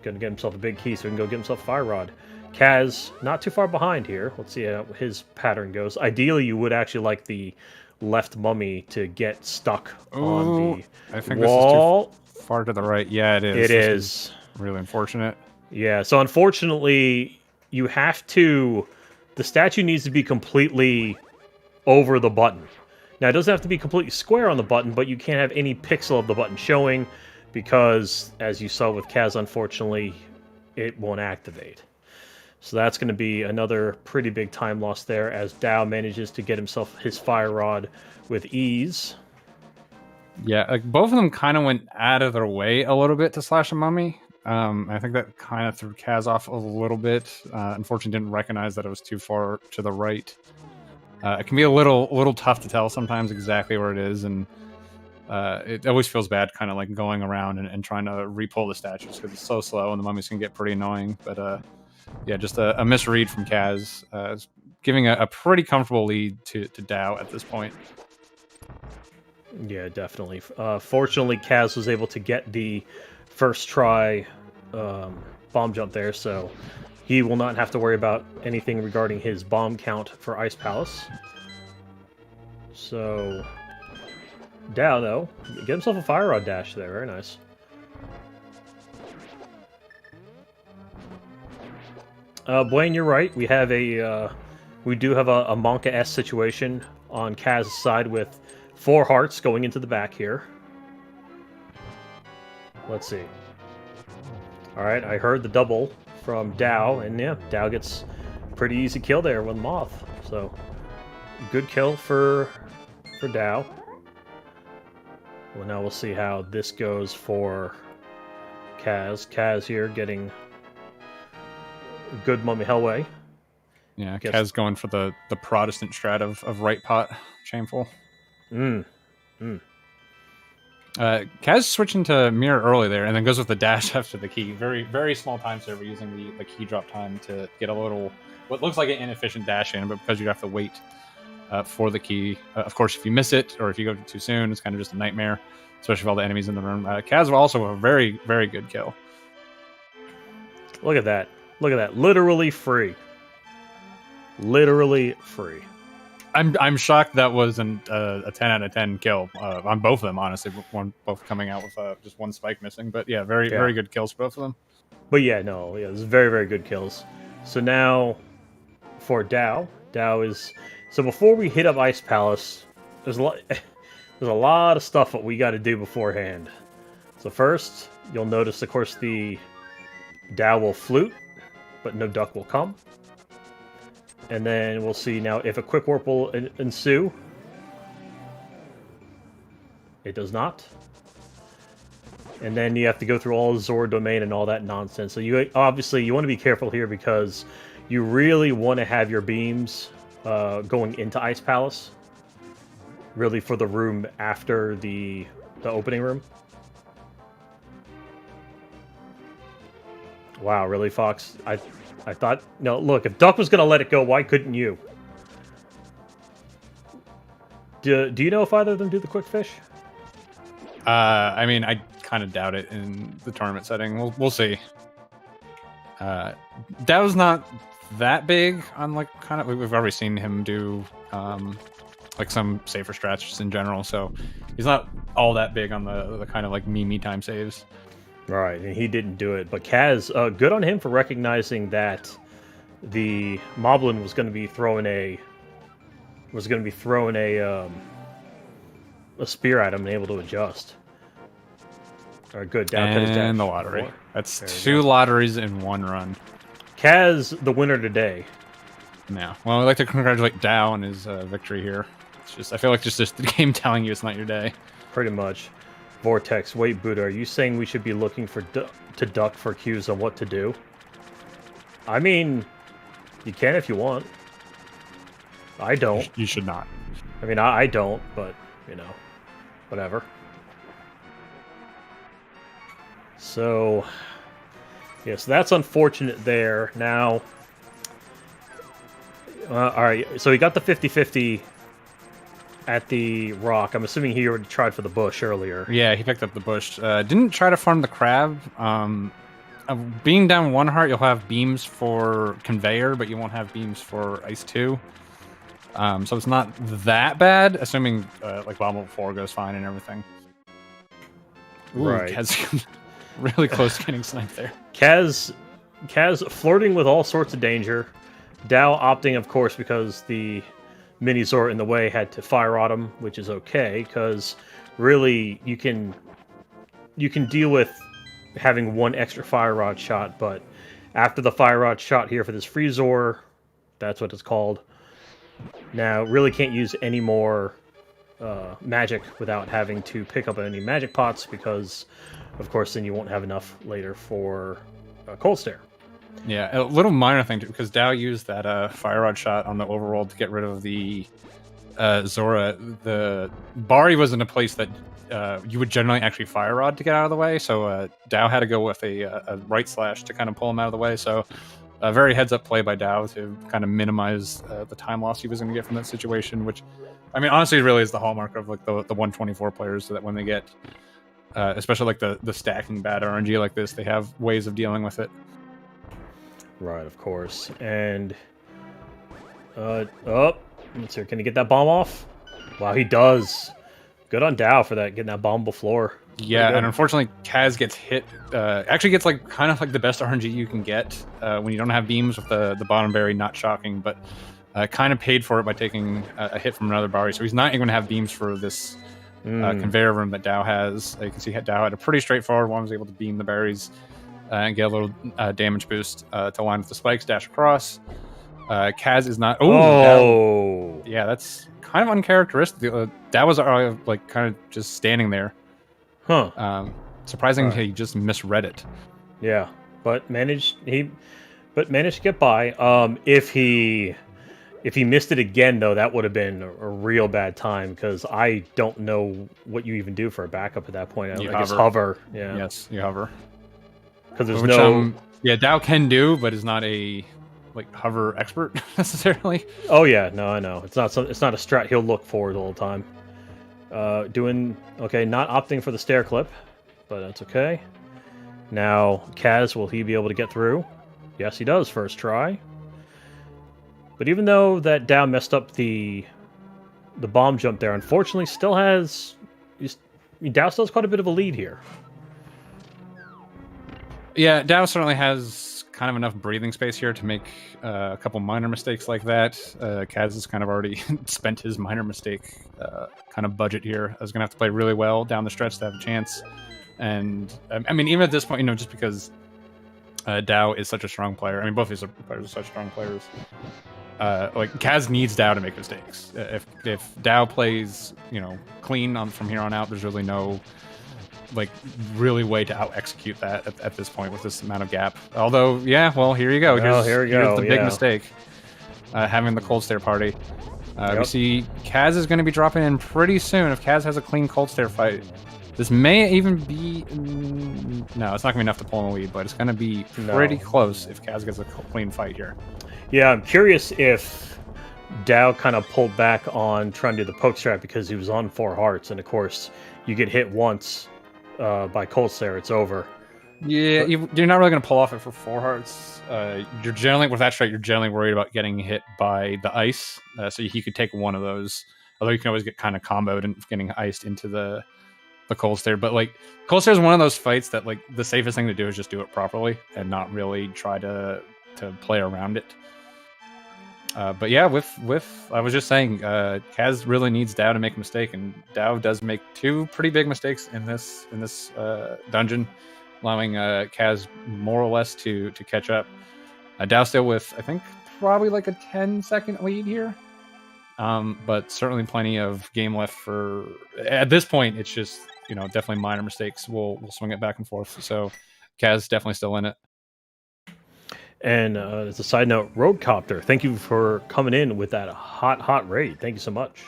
Gonna get himself a big key so he can go get himself a fire rod. Kaz, not too far behind here. Let's see how his pattern goes. Ideally, you would actually like the left mummy to get stuck on the I think wall. This is too far to the right. Yeah, it is. It This is. Really unfortunate. Yeah, so unfortunately, you have to... The statue needs to be completely over the button. Now, it doesn't have to be completely square on the button, but you can't have any pixel of the button showing because, as you saw with Kaz, unfortunately, it won't activate. So that's going to be another pretty big time loss there as Dao manages to get himself his fire rod with ease. Yeah, like both of them kind of went out of their way a little bit to slash a mummy. I think that kind of threw Kaz off a little bit. Unfortunately, didn't recognize that it was too far to the right. It can be a little tough to tell sometimes exactly where it is, and it always feels bad kind of like going around and trying to re-pull the statues because it's so slow and the mummies can get pretty annoying. But yeah, just a misread from Kaz. It's giving a pretty comfortable lead to Dao at this point. Yeah, definitely. Fortunately, Kaz was able to get the first try bomb jump there, so he will not have to worry about anything regarding his bomb count for Ice Palace. So, Dao, though, get himself a fire rod dash there. Very nice. Blaine, you're right. We have we do have a Monka-S situation on Kaz's side with 4 hearts going into the back here. Let's see. Alright, I heard the double from Dao, and yeah, Dao gets pretty easy kill there with Moth. So, good kill for Dao. Well, now we'll see how this goes for Kaz. Kaz here getting good Mummy Hellway. Yeah, Kaz going for the Protestant strat of right pot. Shameful. Kaz switching to mirror early there, and then goes with the dash after the key. Very, very small time saver using the key drop time to get a little, what looks like an inefficient dash in, but because you have to wait for the key. Of course, if you miss it or if you go too soon, it's kind of just a nightmare, especially with all the enemies in the room. Kaz also a very, very good kill. Look at that. Look at that. Literally free. Literally free. I'm shocked that wasn't a 10 out of 10 kill on both of them, honestly. Both coming out with just one spike missing. But yeah, very good kills, both of them. But yeah, no, yeah, this is very, very good kills. So now for Dao is... So before we hit up Ice Palace, there's a lot of stuff that we got to do beforehand. So first, you'll notice, of course, the Dao will flute, but no duck will come. And then we'll see now if a quick warp will ensue. It does not. And then you have to go through all the Zora domain and all that nonsense. So you obviously you want to be careful here because you really want to have your beams going into Ice Palace. Really for the room after the opening room. Wow, really, Fox? I thought... No, look, if Duck was going to let it go, why couldn't you? Do you know if either of them do the quick fish? I mean, I kind of doubt it in the tournament setting. We'll see. Dao's not that big on, like, kind of... We've already seen him do, like, some safer strats in general, so he's not all that big on the kind of, like, me time saves. Right, and he didn't do it. But Kaz, good on him for recognizing that the Moblin was going to be throwing a spear at him and able to adjust. All right, good. Down and the lottery. That's 2 lotteries in 1 run. Kaz, the winner today. Now, well, I'd like to congratulate Dao on his victory here. It's just I feel like just the game telling you it's not your day. Pretty much. Vortex, wait, Buddha, are you saying we should be looking for to duck for cues on what to do? I mean, you can if you want. I don't. You should not. I mean, I don't, but, you know, whatever. So, yeah, so that's unfortunate there. Now, alright, so he got the 50-50 at the rock. I'm assuming he already tried for the bush earlier. Yeah, he picked up the bush. Didn't try to farm the crab. Being down 1 heart, you'll have beams for conveyor, but you won't have beams for ice 2. So it's not that bad, assuming like Bomb 4 goes fine and everything. Ooh, right. Kaz really close to getting sniped there. Kaz flirting with all sorts of danger. Dao opting, of course, because the Mini Zora in the way had to fire rod him, which is okay, because really you can deal with having 1 extra fire rod shot, but after the fire rod shot here for this free Zora, that's what it's called. Now, really can't use any more magic without having to pick up any magic pots, because, of course, then you won't have enough later for Cold Stare. Yeah, a little minor thing too, because Dao used that fire rod shot on the overworld to get rid of the Zora. The Bari was in a place that you would generally actually fire rod to get out of the way, so Dao had to go with a right slash to kind of pull him out of the way. So a very heads up play by Dao to kind of minimize the time loss he was going to get from that situation. Which, I mean, honestly, really is the hallmark of like the 124 players, so that when they get, especially like the stacking bad RNG like this, they have ways of dealing with it. Right, of course. And let's see, can he get that bomb off? Wow, he does. Good on Dao for that, getting that bomb before. Yeah, and unfortunately, Kaz gets hit. Actually, gets like kind of like the best RNG you can get when you don't have beams with the bottom berry. Not shocking, but kind of paid for it by taking a hit from another Bari. So he's not even going to have beams for this conveyor room that Dao has. You can see Dao had a pretty straightforward one. Was able to beam the berries and get a little damage boost to line with the spikes, dash across. Kaz is not. Oh, yeah, that's kind of uncharacteristic. That was like kind of just standing there. Huh. Surprising he just misread it. Yeah, but managed to get by. If he missed it again, though, that would have been a real bad time, because I don't know what you even do for a backup at that point. I guess hover. Yeah. Yes, you hover. Because there's yeah, Dao can do, but is not a like hover expert necessarily. Oh yeah, no, I know. It's not a strat he'll look forward all the time. Doing okay, not opting for the stair clip, but that's okay. Now, Kaz, will he be able to get through? Yes, he does. First try. But even though that Dao messed up the bomb jump there, unfortunately, still has Dao still has quite a bit of a lead here. Yeah, Dao certainly has kind of enough breathing space here to make a couple minor mistakes like that. Kaz has kind of already spent his minor mistake kind of budget here. I was going to have to play really well down the stretch to have a chance. And, I mean, even at this point, you know, just because Dao is such a strong player, I mean, both of these players are such strong players. Like, Kaz needs Dao to make mistakes. If Dao plays, you know, clean from here on out, there's really no... like really way to out execute that at this point with this amount of gap. Although, yeah, well, here you go. Here's the big mistake. Having the cold stare party. We see Kaz is going to be dropping in pretty soon. If Kaz has a clean cold stare fight, this may even be... no, it's not going to be enough to pull in the lead, but it's going to be pretty close if Kaz gets a clean fight here. Yeah, I'm curious if Dao kind of pulled back on trying to do the poke strat because he was on 4 hearts, and of course, you get hit once by cold stare, it's over. Yeah, you're not really going to pull off it for 4 hearts. You're generally, with that strat, you're generally worried about getting hit by the ice, so he could take one of those. Although you can always get kind of comboed and getting iced into the cold stare. But like, cold stare is one of those fights that like the safest thing to do is just do it properly and not really try to play around it. But yeah, with I was just saying, Kaz really needs Dao to make a mistake, and Dao does make 2 pretty big mistakes in this dungeon, allowing Kaz more or less to catch up. Dao still with, I think, probably like a 10-second lead here, but certainly plenty of game left for. At this point, it's just, you know, definitely minor mistakes. We'll swing it back and forth. So Kaz definitely still in it. And as a side note, Roadcopter, thank you for coming in with that hot raid. Thank you so much.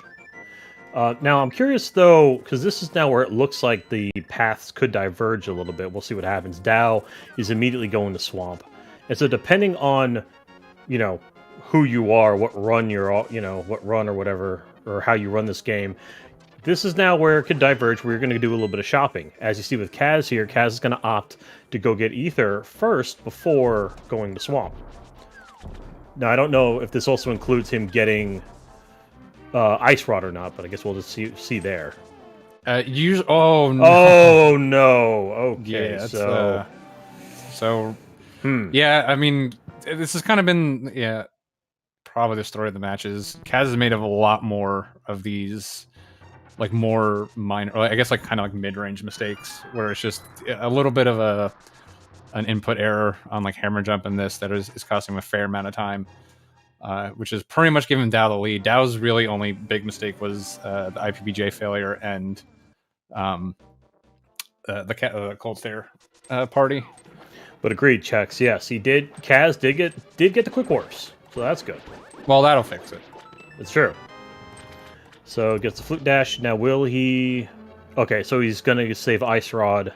Now, I'm curious, though, because this is now where it looks like the paths could diverge a little bit. We'll see what happens. Dao is immediately going to Swamp. And so depending on, you know, who you are, what run you're, you know, what run or whatever, or how you run this game, this is now where it could diverge, where you're going to do a little bit of shopping. As you see with Kaz here, Kaz is going to opt to go get Ether first before going to Swamp. Now, I don't know if this also includes him getting Ice Rod or not, but I guess we'll just see there. Oh, no. Oh, no. Okay, yeah, yeah, I mean, this has kind of been, yeah, probably the story of the matches. Kaz has made a lot more of these... like more minor, I guess, like kind of like mid-range mistakes where it's just a little bit of an input error on like hammer jump in this that is costing him a fair amount of time, which is pretty much giving Dao the lead. Dao's really only big mistake was the IPBJ failure and the cold stare party. But agreed, checks. Yes, he did. Kaz did get the quick warps, so that's good. Well, that'll fix it. It's true. So gets the flute dash. Now will he... okay, so he's going to save Ice Rod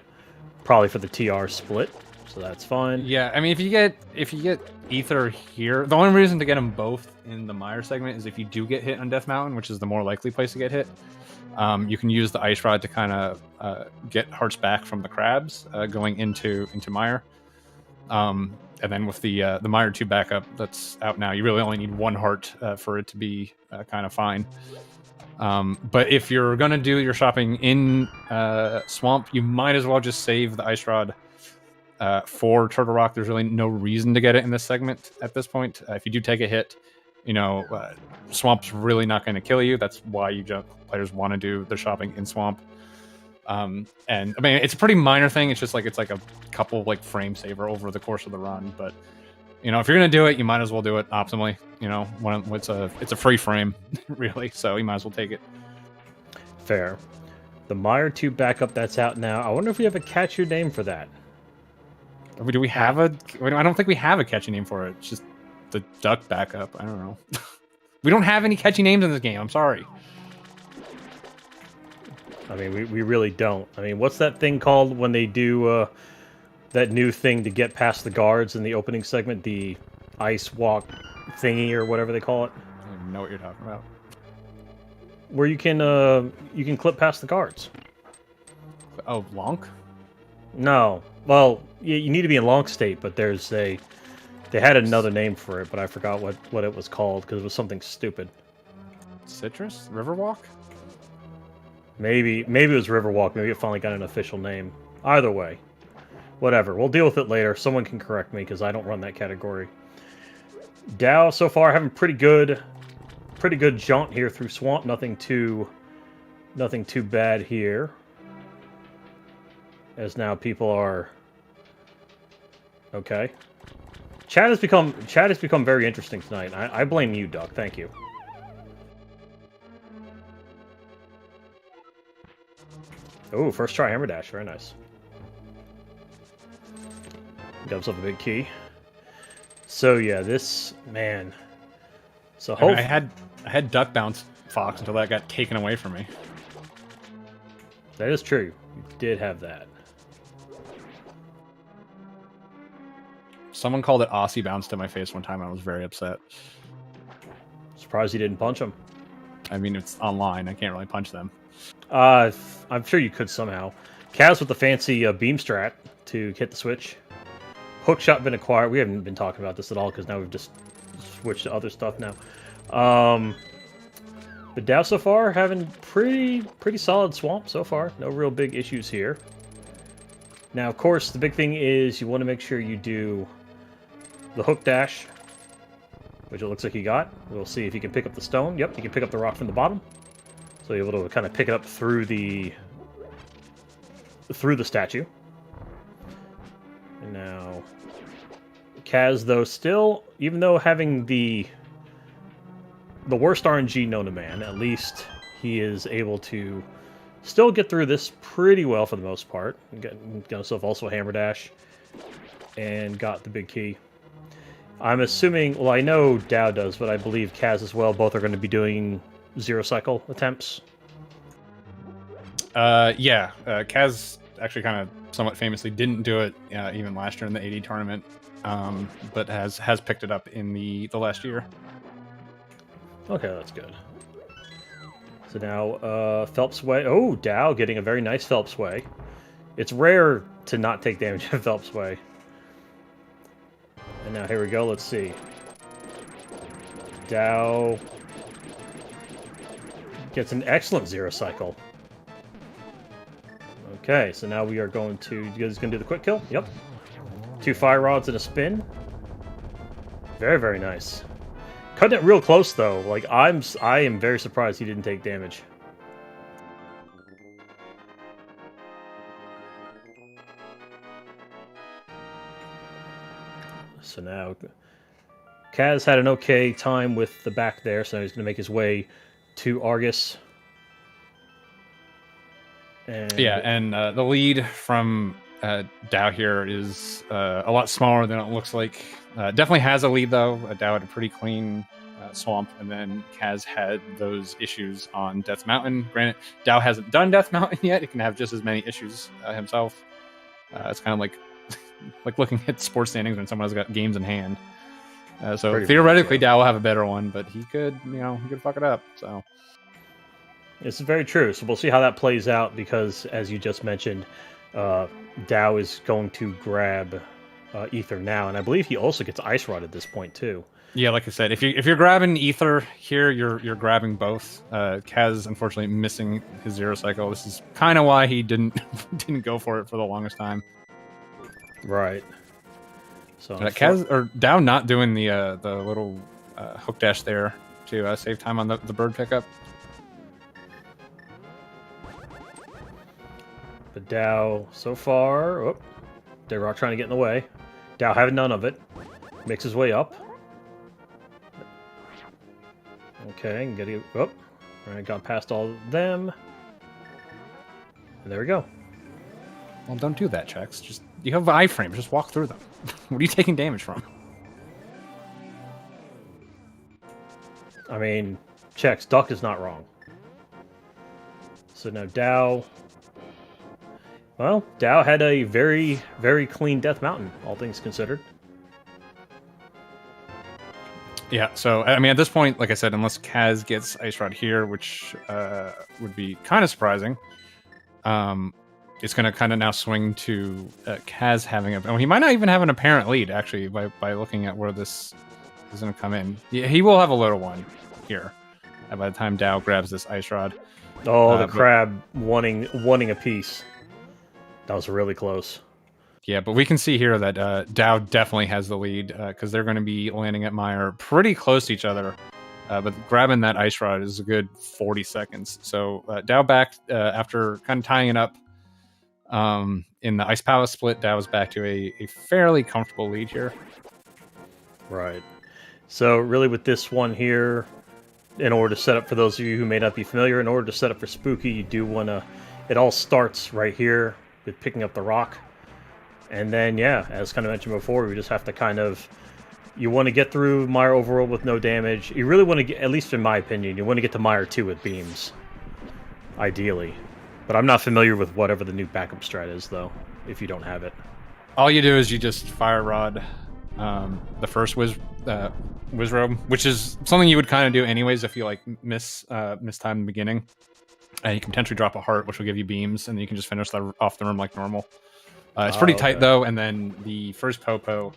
probably for the TR split. So that's fine. Yeah, I mean, if you get Ether here, the only reason to get them both in the Mire segment is if you do get hit on Death Mountain, which is the more likely place to get hit. You can use the Ice Rod to kind of get hearts back from the crabs going into Mire. And then with the Mire 2 backup that's out now, you really only need 1 heart for it to be kind of fine. But if you're going to do your shopping in Swamp, you might as well just save the Ice Rod for Turtle Rock. There's really no reason to get it in this segment at this point. If you do take a hit, you know, Swamp's really not going to kill you. That's why players want to do their shopping in Swamp. And I mean, it's a pretty minor thing. It's just like, it's like a couple like frame saver over the course of the run. But, you know, if you're going to do it, you might as well do it optimally. You know, when it's a free frame, really. So you might as well take it. Fair. The Mire 2 backup that's out now. I wonder if we have a catchy name for that. Do we have I don't think we have a catchy name for it. It's just the duck backup. I don't know. We don't have any catchy names in this game. I'm sorry. I mean, we really don't. I mean, what's that thing called when they do that new thing to get past the guards in the opening segment? The ice walk thingy or whatever they call it. I don't even know what you're talking about. Where you can clip past the guards. Oh, Lonk? No. Well, you need to be in long state, but there's a... They had another name for it, but I forgot what it was called because it was something stupid. Citrus? Riverwalk? Maybe it was Riverwalk. Maybe it finally got an official name. Either way. Whatever. We'll deal with it later. Someone can correct me because I don't run that category. Dow so far having pretty good jaunt here through swamp. Nothing too bad here. As now people are okay. Chat has become very interesting tonight. I blame you, Duck. Thank you. Oh, first try hammer dash. Very nice. Got himself a big key. So yeah, this man. So I, mean, I had duck bounce fox until that got taken away from me. That is true. You did have that. Someone called it Aussie bounce to my face one time. I was very upset. Surprised you didn't punch him. I mean, it's online. I can't really punch them. I'm sure you could somehow. Kaz with the fancy beam strat to hit the switch. Hookshot been acquired. We haven't been talking about this at all because now we've just switched to other stuff now. But Dow so far having pretty solid swamp so far. No real big issues here. Now, of course, the big thing is you want to make sure you do the hook dash, which it looks like he got. We'll see if he can pick up the stone. Yep, he can pick up the rock from the bottom. So you're able to kind of pick it up through the statue. And now, Kaz, though, still, even though having the worst RNG known to man, at least he is able to still get through this pretty well for the most part. Got himself also a hammer dash and got the big key. I'm assuming, well, I know Dow does, but I believe Kaz as well. Both are going to be doing zero cycle attempts. Yeah. Kaz actually kind of somewhat famously didn't do it even last year in the 80 tournament, but has picked it up in the last year. Okay, that's good. So now, Phelps Way. Oh, Dow getting a very nice Phelps Way. It's rare to not take damage at Phelps Way. And now here we go. Let's see. Dow gets an excellent zero cycle. Okay, so now we are going to... You guys going to do the quick kill? Yep. 2 fire rods and a spin. Very, very nice. Cutting it real close though. Like I am very surprised he didn't take damage. So now Kaz had an okay time with the back there, so he's going to make his way to Argus. And yeah, and the lead from Dow here is a lot smaller than it looks like. Definitely has a lead, though. Dow had a pretty clean swamp, and then Kaz had those issues on Death Mountain. Granted, Dow hasn't done Death Mountain yet. He can have just as many issues himself. It's kind of like looking at sports standings when someone has got games in hand. So pretty theoretically, much, yeah. Dow will have a better one, but he could fuck it up. So this is very true. So we'll see how that plays out because, as you just mentioned, Dow is going to grab Ether now, and I believe he also gets Ice Rod at this point too. Yeah, like I said, if you're grabbing Ether here, you're grabbing both. Kaz unfortunately missing his zero cycle. This is kind of why he didn't go for it for the longest time. Right. So Kaz or Dow not doing the little hook dash there to save time on the bird pickup. But Dow so far, oh, they're all trying to get in the way. Dow having none of it. Makes his way up. Okay, and getting up. Alright, got past all of them. And there we go. Well, don't do that, Chex. Just you have iframes. Just walk through them. What are you taking damage from? I mean, Chex, Duck is not wrong. So now Dow. Well, Dow had a very, very clean Death Mountain, all things considered. Yeah, so I mean, at this point, like I said, unless Kaz gets Ice Rod here, which would be kind of surprising, it's going to kind of now swing to Kaz having a. Oh, he might not even have an apparent lead actually by looking at where this is going to come in. Yeah, he will have a little one here by the time Dao grabs this Ice Rod. Oh, the crab wanting a piece. That was really close. Yeah, but we can see here that Dao definitely has the lead because they're going to be landing at Meyer pretty close to each other. But grabbing that Ice Rod is a good 40 seconds. So Dao back after kind of tying it up in the Ice Palace split. Dao is back to a fairly comfortable lead here. Right. So really with this one here, in order to set up, for those of you who may not be familiar, in order to set up for Spooky, you do want to... It all starts right here with picking up the rock. And then, yeah, as kind of mentioned before, we just have to kind of... You want to get through Meyer Overworld with no damage. You really want to get, at least in my opinion, you want to get to Meyer 2 with beams. Ideally. But I'm not familiar with whatever the new backup strat is, though, if you don't have it. All you do is you just Fire Rod the first Wizrobe, which is something you would kind of do anyways if you like miss time in the beginning. You can potentially drop a heart, which will give you beams, and then you can just finish off the room like normal. It's pretty tight though, and then the first Popo,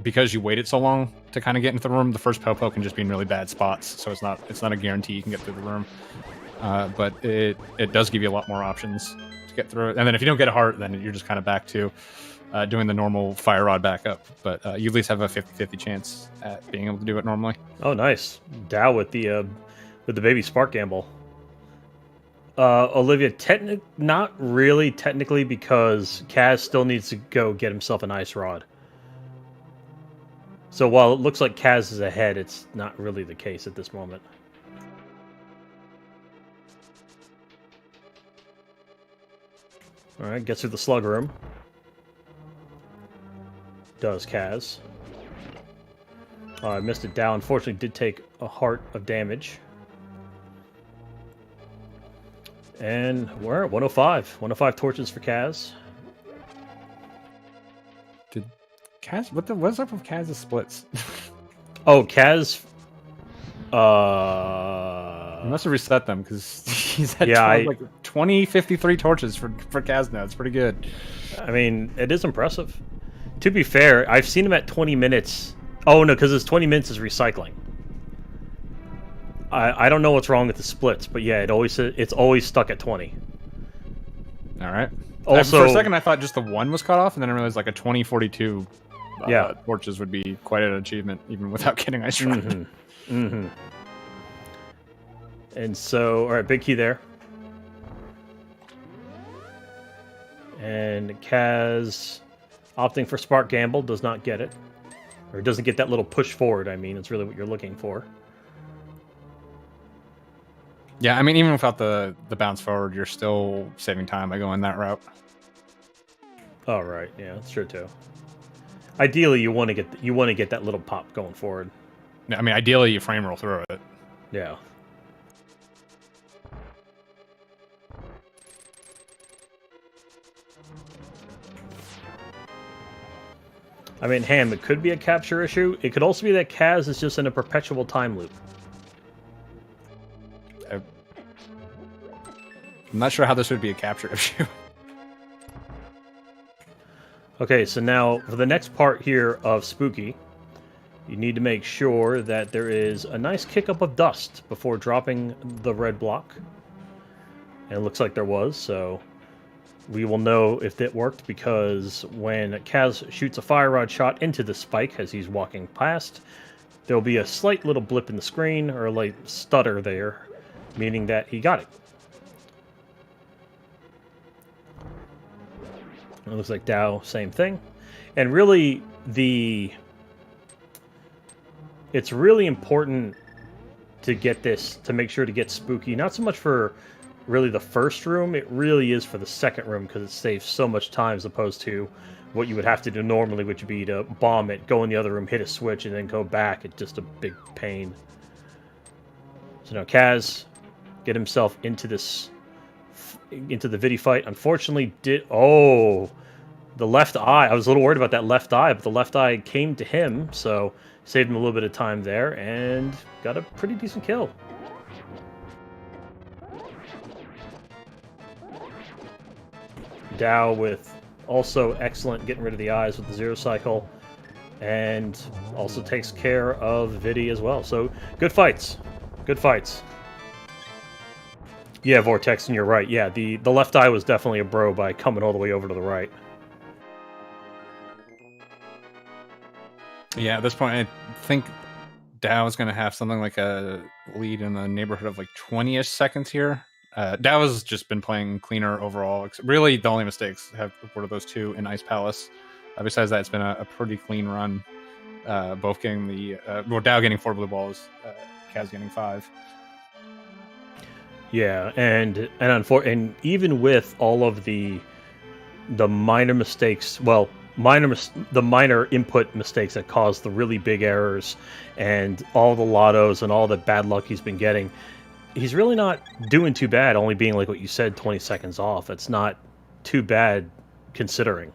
because you waited so long to kind of get into the room, the first Popo can just be in really bad spots, so it's not a guarantee you can get through the room. But it does give you a lot more options to get through it. And then if you don't get a heart, then you're just kind of back to doing the normal Fire Rod backup. But you at least have a 50-50 chance at being able to do it normally. Oh, nice. Dao with the baby Spark Gamble. Olivia, not really technically, because Kaz still needs to go get himself an Ice Rod. So while it looks like Kaz is ahead, it's not really the case at this moment. Alright, gets through the slug room. Does Kaz. I missed it. Down. Unfortunately, did take a heart of damage. And we're at 105. 105 torches for Kaz. Did Kaz... What's up with Kaz's splits? Oh, Kaz... You must have reset them, because he's had like 53 torches for Kaz now. It's pretty good. I mean, it is impressive. To be fair, I've seen him at 20 minutes. Oh, no, because his 20 minutes is recycling. I don't know what's wrong with the splits, but yeah, it's always stuck at 20. All right. Also, for a second, I thought just the one was cut off, and then I realized like a 2042 torches would be quite an achievement, even without getting Ice Rod. Mm-hmm. Mm-hmm. And so, all right, big key there. And Kaz opting for Spark Gamble does not get it. Or doesn't get that little push forward, I mean. It's really what you're looking for. Yeah, I mean, even without the bounce forward, you're still saving time by going that route. Oh, right. Yeah, that's true, too. Ideally, you want to get that little pop going forward. I mean, ideally, you frame roll through it. Yeah. I mean, Ham, it could be a capture issue. It could also be that Kaz is just in a perpetual time loop. I'm not sure how this would be a capture issue. Okay, so now for the next part here of Spooky, you need to make sure that there is a nice kick up of dust before dropping the red block. And it looks like there was, so we will know if it worked, because when Kaz shoots a Fire Rod shot into the spike as he's walking past, there'll be a slight little blip in the screen, or a light stutter there, meaning that he got it. It looks like Dao, same thing. And really, it's really important to get this, to make sure to get Spooky, not so much for really the first room, it really is for the second room, because it saves so much time as opposed to what you would have to do normally, which would be to bomb it, go in the other room, hit a switch, and then go back. It's just a big pain. So now Kaz get himself into the Vidi fight. Unfortunately, The left eye, I was a little worried about that left eye, but the left eye came to him, so saved him a little bit of time there, and got a pretty decent kill. Dao with also excellent getting rid of the eyes with the zero cycle, and also takes care of Vidi as well. So good fights. Good fights. Yeah, Vortex, and you're right. Yeah, the left eye was definitely a bro by coming all the way over to the right. Yeah, at this point, I think Dao is going to have something like a lead in the neighborhood of like 20-ish seconds here. Dao has just been playing cleaner overall. Really, the only mistakes were those two in Ice Palace. Besides that, it's been a pretty clean run. Both getting Dao getting 4 blue balls, Kaz getting 5. Yeah, and even with all of the minor mistakes, well, the minor input mistakes that caused the really big errors, and all the lottos and all the bad luck he's been getting, he's really not doing too bad. Only being like what you said, 20 seconds off. It's not too bad considering.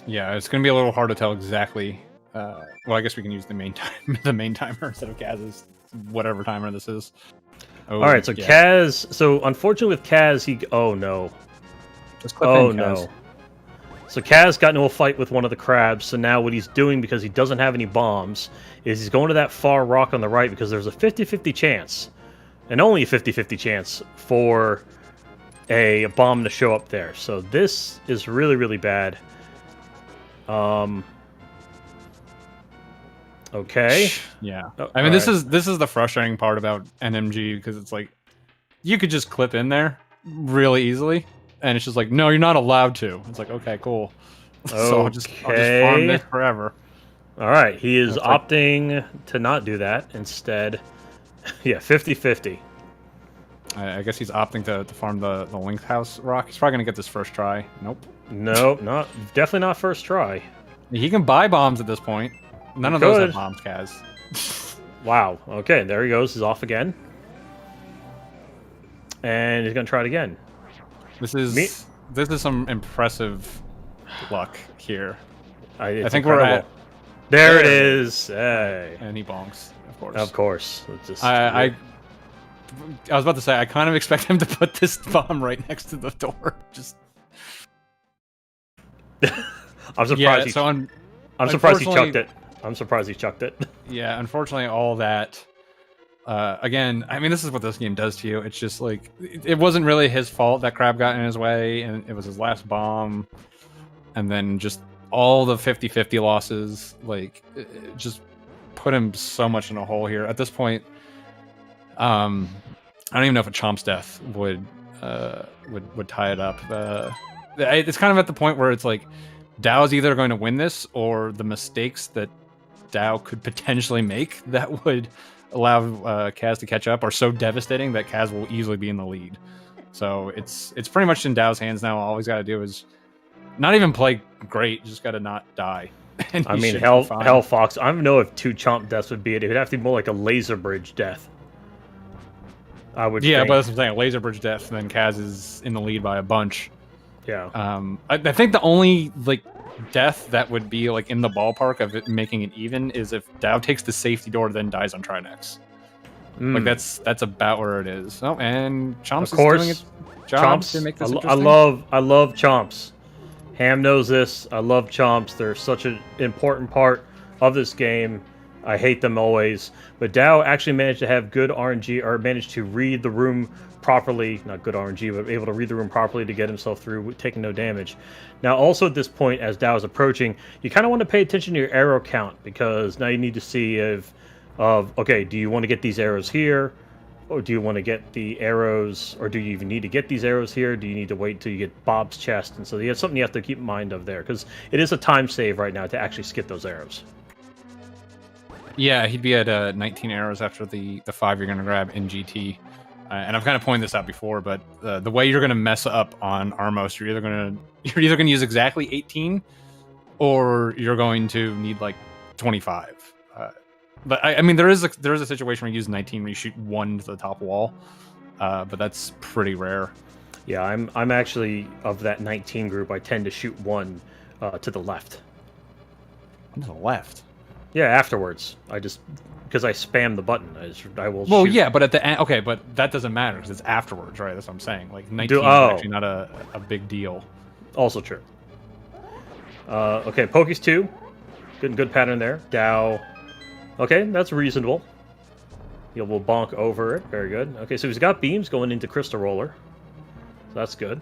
Yeah, it's going to be a little hard to tell exactly. Well, I guess we can use the main timer instead of Kaz's whatever timer this is. Oh, all right, so yeah. Kaz. So unfortunately with Kaz, oh no. Just clip in, Kaz. No. So Kaz got into a fight with one of the crabs. So now what he's doing, because he doesn't have any bombs, is he's going to that far rock on the right because there's a 50-50 chance, and only a 50-50 chance for a bomb to show up there. So this is really, really bad. Okay. Yeah. I mean, this is the frustrating part about NMG, because it's like you could just clip in there really easily, and it's just like, no, you're not allowed to. It's like, okay, cool. Okay. So I'll just farm this forever. All right. He is opting to not do that instead. Yeah, 50-50. I guess he's opting to farm the Link House rock. He's probably gonna get this first try. Nope. Nope. Definitely not first try. He can buy bombs at this point. None of those have bombs, Kaz. Wow. Okay, there he goes. He's off again. And he's going to try it again. This is some impressive luck here. I think incredible. we're at... There it is. Hey. And he bonks, of course. Of course. Just... I was about to say, I kind of expect him to put this bomb right next to the door. Just... I'm surprised I'm surprised he chucked it. I'm surprised he chucked it. Yeah, unfortunately, all that. Again, I mean, this is what this game does to you. It's just like, it wasn't really his fault that Crab got in his way, and it was his last bomb. And then just all the 50-50 losses, like, it just put him so much in a hole here. At this point, I don't even know if a Chomp's death would tie it up. It's kind of at the point where it's like, Dao's either going to win this, or the mistakes that Dao could potentially make that would allow Kaz to catch up are so devastating that Kaz will easily be in the lead. So it's pretty much in Dao's hands now. All he's got to do is not even play great, just got to not die. I mean, Hell Fox, I don't know if 2 Chomp deaths would be it. It would have to be more like a laser bridge death. I would think. But that's what I'm saying. Laser bridge death, and then Kaz is in the lead by a bunch. Yeah. I think the only death that would be in the ballpark of it making it even is if Dao takes the safety door, then dies on Trinex. That's about where it is. Oh, and Chomps is doing its job to make this interesting. I love Chomps. Ham knows this. I love Chomps. They're such an important part of this game. I hate them always. But Dao actually managed to have good RNG, or managed to read the room properly. Not good RNG, but able to read the room properly to get himself through, taking no damage. Now, also at this point, as Dao is approaching, you kind of want to pay attention to your arrow count, because now you need to see okay, do you want to get these arrows here? Or do you want to get the arrows, or do you even need to get these arrows here? Do you need to wait till you get Bob's chest? And so that's something you have to keep in mind of there, because it is a time save right now to actually skip those arrows. Yeah, he'd be at 19 arrows after the 5 you're going to grab in GT. And I've kind of pointed this out before, but the way you're going to mess up on Armos, you're either going to use exactly 18, or you're going to need 25. But I mean, there is a situation where you use 19 where you shoot 1 to the top wall, but that's pretty rare. Yeah, I'm actually of that 19 group. I tend to shoot one to the left. To the left. Yeah, afterwards. I just because I spam the button. I will. Well, shoot. yeah, but at the end, okay, but that doesn't matter because it's afterwards, right? That's what I'm saying. Like 19 is oh. actually not a big deal. Also true. Okay, Poke's 2. Good pattern there. Dow. Okay, that's reasonable. He will bonk over it. Very good. Okay, so he's got beams going into Crystal Roller. So that's good.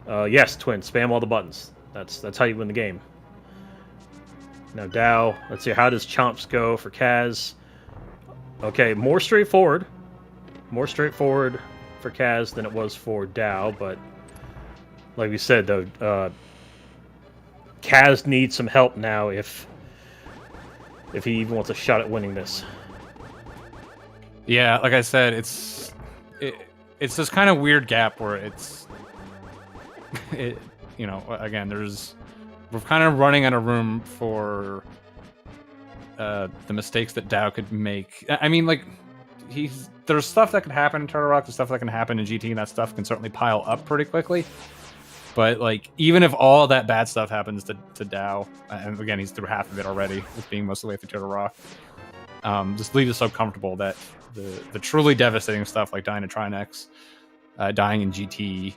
Yes, Twin. Spam all the buttons. That's how you win the game. Now Dow. Let's see. How does Chomps go for Kaz? Okay, more straightforward. More straightforward for Kaz than it was for Dow, but like we said, though, Kaz needs some help now if he even wants a shot at winning this. Yeah, like I said, it's this kind of weird gap where you know, again, we're kind of running out of room for the mistakes that Dow could make. I mean, like, there's stuff that can happen in Turtle Rock, there's stuff that can happen in GT, and that stuff can certainly pile up pretty quickly. But, like, even if all that bad stuff happens to Dow, and again, he's through half of it already, with being most of the way through Turtle Rock, just leave us so comfortable that the truly devastating stuff, like dying to Trinex, dying in GT,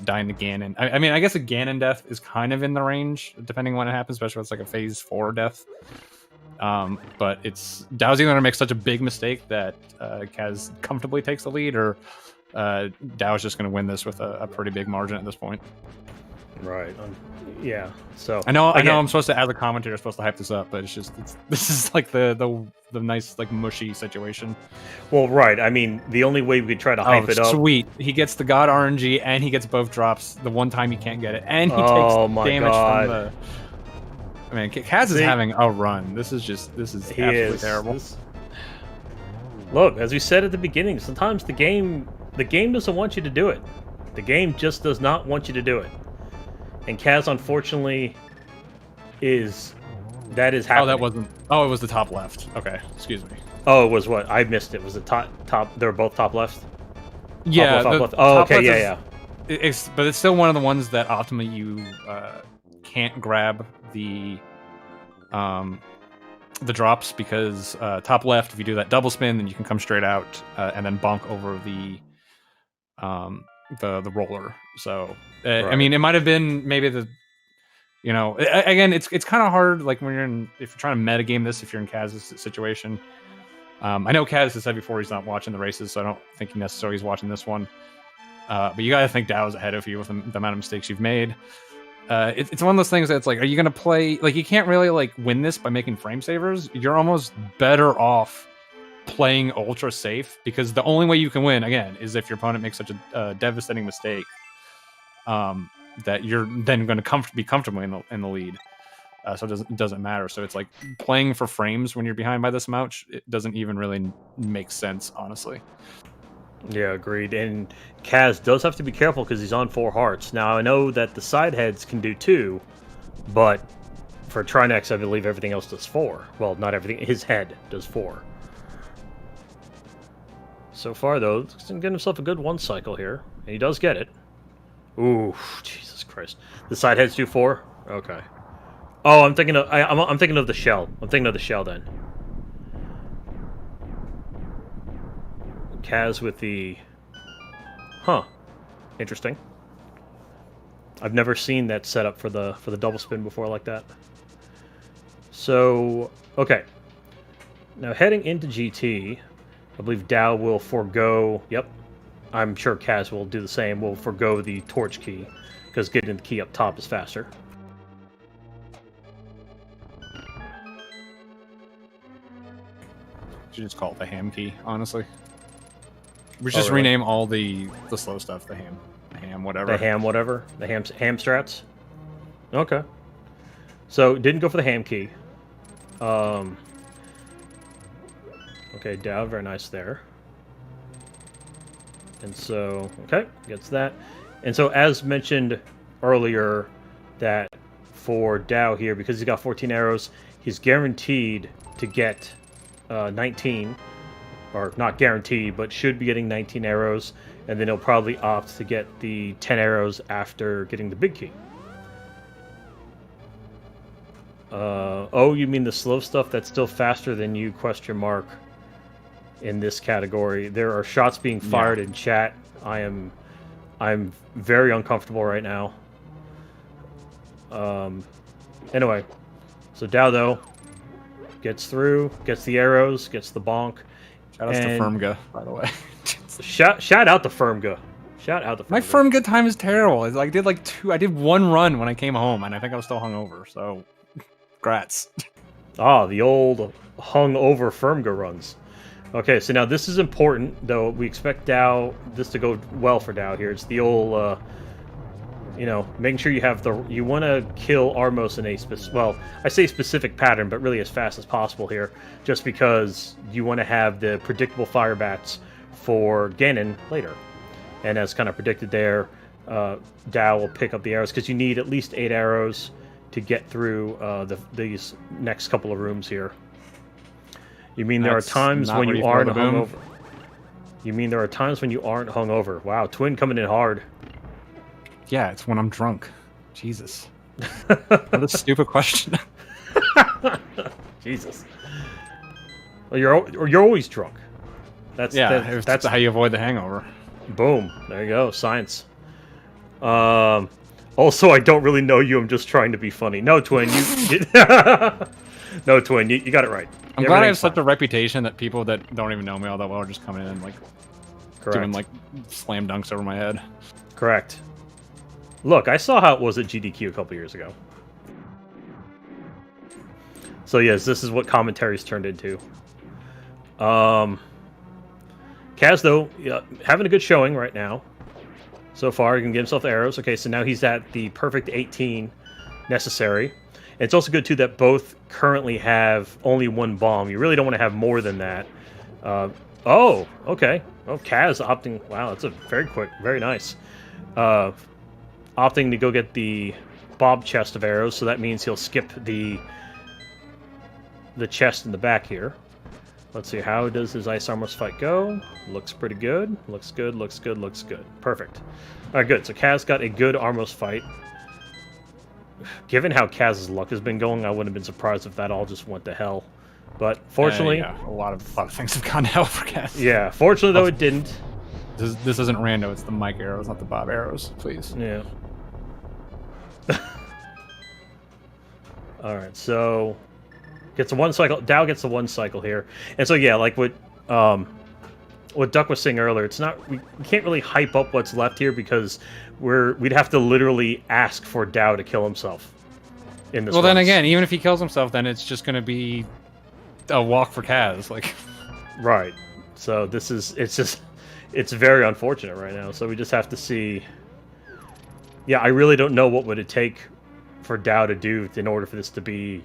dying to Ganon. I mean, I guess a Ganon death is kind of in the range, depending on when it happens, especially if it's like a Phase 4 death. But Dow's either going to make such a big mistake that Kaz comfortably takes the lead, or Dow's just going to win this with a pretty big margin at this point. Right. Yeah. So I know I'm supposed to, as a commentator, supposed to hype this up, but this is like the nice, like, mushy situation. Well, right. I mean, the only way we could try to hype it up. Sweet. He gets the God RNG, and he gets both drops the one time he can't get it, and he takes damage from the. I mean, Kaz is having a run. This is absolutely terrible. Look, as we said at the beginning, sometimes the game doesn't want you to do it. The game just does not want you to do it. And Kaz, unfortunately, is happening. Oh, that wasn't. Oh, it was the top left. Okay, excuse me. Oh, it was what? I missed it. Was it top? They were both top left. Yeah. Top left. Oh, okay. Yeah. But it's still one of the ones that optimally you can't grab the drops, because top left, if you do that double spin, then you can come straight out and then bonk over the roller. So right. I mean, it might have been maybe again, it's kind of hard, like, when if you're trying to metagame this, if you're in Kaz's situation. I know Kaz has said before he's not watching the races, so I don't think he necessarily is watching this one. But you gotta think Dow's ahead of you with the amount of mistakes you've made. It's one of those things that's like, are you gonna play, like, you can't really, like, win this by making frame savers. You're almost better off playing ultra safe, because the only way you can win, again, is if your opponent makes such a devastating mistake that you're then going to be comfortably in the lead. So it doesn't matter. So it's like playing for frames when you're behind by this much. It doesn't even really make sense, honestly. Yeah, agreed. And Kaz does have to be careful because he's on 4 hearts. Now, I know that the side heads can do 2, but for Trinex, I believe everything else does 4. Well, not everything. His head does 4. So far, though, he's getting himself a good 1 cycle here. And he does get it. Ooh, Jesus Christ. The side heads do 4? Okay. Oh, I'm thinking of I'm thinking of the shell. I'm thinking of the shell then. Kaz with the... Huh. Interesting. I've never seen that setup for the double spin before like that. So, okay. Now heading into GT, I believe Dow will forego... Yep. I'm sure Kaz will do the same. Will forego the torch key, because getting the key up top is faster. Should just call it the ham key, honestly. We should just rename all the slow stuff the ham whatever. The ham whatever? The ham strats? Okay. So, didn't go for the ham key. Okay, Dow, very nice there. And so, okay, gets that. And so, as mentioned earlier, that for Dow here, because he's got 14 arrows, he's guaranteed to get 19. or not guaranteed, but should be getting 19 arrows, and then he'll probably opt to get the 10 arrows after getting the big key. Oh, you mean the slow stuff that's still faster than you, question mark, in this category. There are shots being fired in chat. I'm very uncomfortable right now. Anyway, so Dao, though, gets through, gets the arrows, gets the bonk. Shout out to Firmga, by the way. Shout out to Firmga. Shout out to Firmga. My Firmga time is terrible. I did one run when I came home, and I think I was still hungover. So, congrats. Ah, the old hung-over Firmga runs. Okay, so now this is important, though. We expect this to go well for Dao here. It's the old, making sure you have you want to kill Armos in a I say specific pattern, but really as fast as possible here, just because you want to have the predictable fire bats for Ganon later. And as kind of predicted there, Dao will pick up the arrows, because you need at least 8 arrows to get through these next couple of rooms here. You mean there are times when you aren't hungover? You mean there are times when you aren't hungover? Wow, Twin coming in hard. Yeah, it's when I'm drunk. Jesus. What a stupid question. Jesus. Well, you're always drunk. That's how you avoid the hangover. Boom. There you go. Science. Also, I don't really know you. I'm just trying to be funny. No, Twin. No, Twin. You got it right. I'm glad I have such a reputation that people that don't even know me all that well are just coming in and doing slam dunks over my head. Correct. Look, I saw how it was at GDQ a couple years ago. So yes, this is what commentary's turned into. Kaz, though, having a good showing right now. So far, he can get himself the arrows. Okay, so now he's at the perfect 18 necessary. And it's also good, too, that both currently have only 1 bomb. You really don't want to have more than that. Oh, okay. Oh, Kaz opting... Wow, that's a very quick, very nice. Opting to go get the Bob chest of arrows, so that means he'll skip the chest in the back here. Let's see, how does his Ice Armor's fight go? Looks pretty good. Looks good, looks good, looks good. Perfect. Alright, good. So Kaz got a good Armos fight. Given how Kaz's luck has been going, I wouldn't have been surprised if that all just went to hell. But fortunately... a lot of things have gone to hell for Kaz. Yeah, fortunately, though, it didn't. This isn't rando, it's the Mike arrows, not the Bob arrows, please. Yeah. Alright, so... Gets a 1 cycle. Dao gets the 1 cycle here. And so, yeah, like what Duck was saying earlier, it's not... We can't really hype up what's left here, because we'd have to literally ask for Dao to kill himself in this. Well, then again, even if he kills himself, then it's just going to be a walk for Kaz. Right. So this is... It's very unfortunate right now. So we just have to see... Yeah, I really don't know what would it take for Dao to do in order for this to be...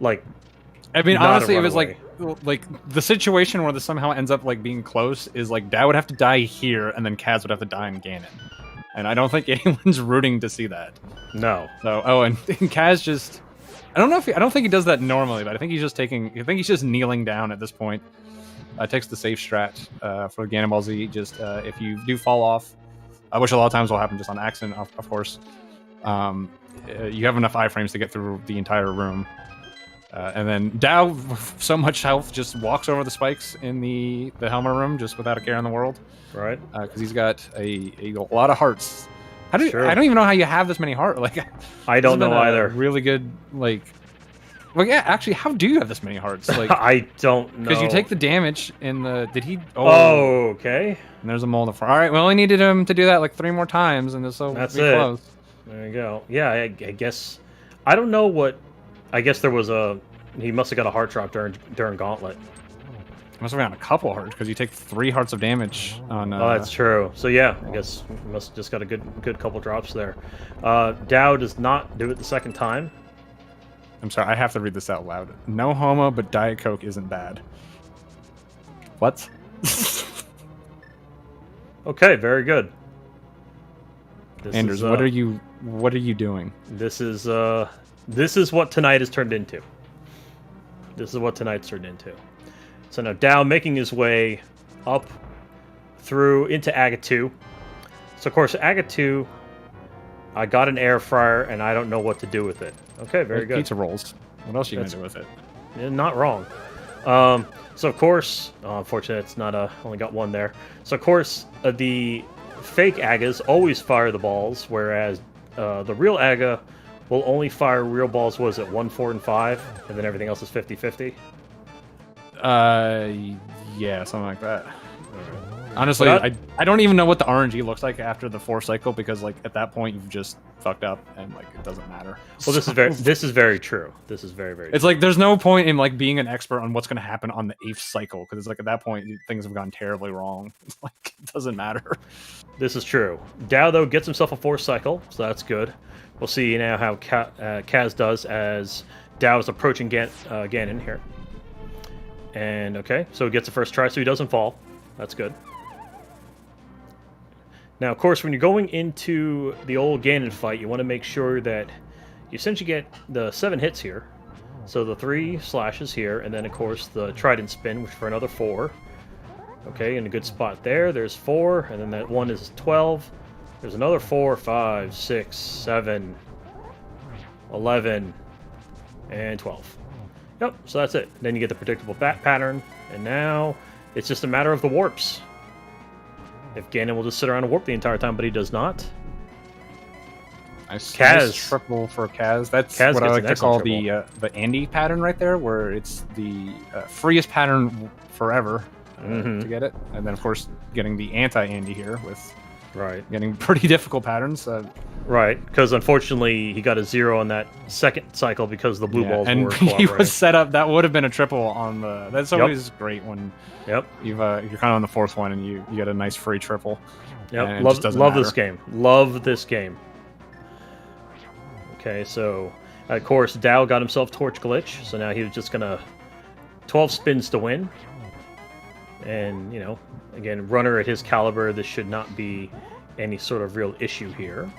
I mean, honestly, it was like the situation where this somehow ends up being close is Dao would have to die here, and then Kaz would have to die in Ganon, and I don't think anyone's rooting to see that. No. So, and Kaz just, I don't think he does that normally, but I think he's just kneeling down at this point. Takes the safe strat for Ganon Ball Z. Just if you do fall off, which a lot of times will happen just on accident, of course. You have enough iframes to get through the entire room. And then Dao, with so much health, just walks over the spikes in the Helmer room just without a care in the world. Right. Because he's got a lot of hearts. I don't even know how you have this many hearts. I don't know either. Really good, yeah, actually, how do you have this many hearts? I don't know. Because you take the damage in the... Did he... Oh, okay. And there's a mole in the front. All right, we only needed him to do that 3 more times, and this will be close. There you go. Yeah, I guess... I don't know what... I guess there was a... He must have got a heart drop during Gauntlet. Must have gotten a couple hearts, because you take 3 hearts of damage on... Oh, that's true. So yeah, I guess he must have just got a good couple drops there. Dao does not do it the second time. I'm sorry, I have to read this out loud. No homo, but Diet Coke isn't bad. What? Okay, very good. Anders, what are you doing? This is what tonight has turned into. This is what tonight's turned into. So now Dao making his way up through into Aga 2. So of course Aga 2, I got an air fryer and I don't know what to do with it. Okay, very good. Pizza rolls. What else are you gonna do with it? Yeah, not wrong. So of course, unfortunately, it's not only got one there. So of course, the fake Agas always fire the balls, whereas the real Aga will only fire real balls. Was it 1, 4, and 5, and then everything else is 50-50? Yeah, something like that. Honestly, I don't even know what the RNG looks like after the 4 cycle, because like at that point you've just fucked up and like it doesn't matter. Well, this is very true. This is very It's true. like there's no point in like being an expert on what's going to happen on the 8th cycle, because it's like at that point things have gone terribly wrong. It's like it doesn't matter. This is true. Dao though gets himself a 4th cycle, so that's good. We'll see now how Kaz does as Dao is approaching Ganon here. And okay, so he gets the first try, so he doesn't fall. That's good. Now, of course, when you're going into the old Ganon fight, you want to make sure that you essentially get the 7 hits here. So the 3 slashes here, and then, of course, the Trident Spin, which for another 4. Okay, in a good spot there. There's 4, and then that 1 is 12. There's another 4, 5, 6, 7, 11, and 12. Yep, so that's it. Then you get the predictable bat pattern, and now it's just a matter of the warps. If Ganon will just sit around and warp the entire time, but he does not. Nice Kaz. triple for Kaz. That's Kaz what I gets like an to call excellent the Andy pattern right there, where it's the freest pattern forever to get it, and then of course getting the anti-Andy here with getting pretty difficult patterns. Right, because unfortunately he got a 0 on that 2nd cycle because the blue balls and were he cooperating. was set up. That would have been a triple on the. That's always great when you're kind of on the 4th one and you get a nice free triple. Yep, love this game. Love this game. Okay, so of course Dao got himself Torch Glitch, so now he was just gonna 12 spins to win. And you know, again, runner at his caliber, this should not be any sort of real issue here.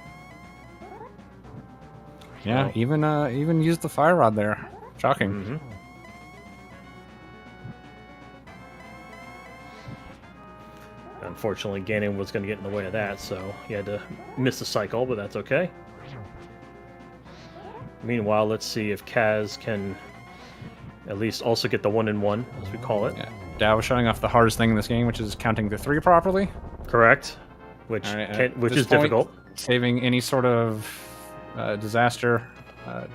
Yeah, even used the fire rod there. Shocking. Unfortunately, Ganon was going to get in the way of that, so he had to miss the cycle, but that's okay. Meanwhile, let's see if Kaz can at least also get the 1-in-1, as we call it. Yeah. Dao was showing off the hardest thing in this game, which is counting to 3 properly. Correct. Which is difficult. Saving any sort of disaster.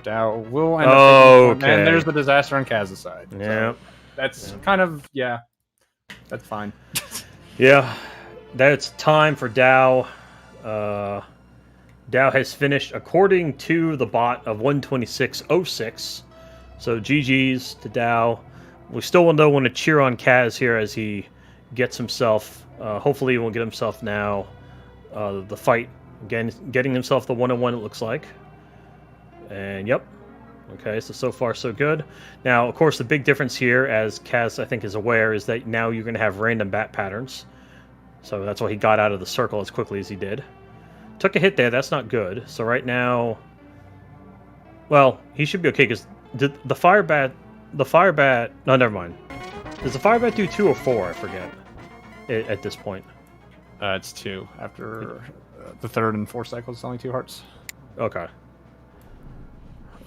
Dao will end up taking, and there's the disaster on Kaz's side. Yeah. So that's kind of, that's fine. Yeah, that's time for Dao. Dao has finished according to the bot of 126.06. So GG's to Dao. We still don't want to cheer on Kaz here as he gets himself, hopefully he will get himself now the fight. Again, getting himself the 1-on-1 it looks like. And yep. Okay, so far so good. Now, of course, the big difference here, as Kaz I think is aware, is that now you're going to have random bat patterns. So that's why he got out of the circle as quickly as he did. Took a hit there, that's not good. So right now, well, he should be okay because the fire bat, no, never mind. Does the fire bat do 2 or 4? I forget at this point. It's 2. After the 3rd and 4th cycles, it's only 2 hearts. Okay.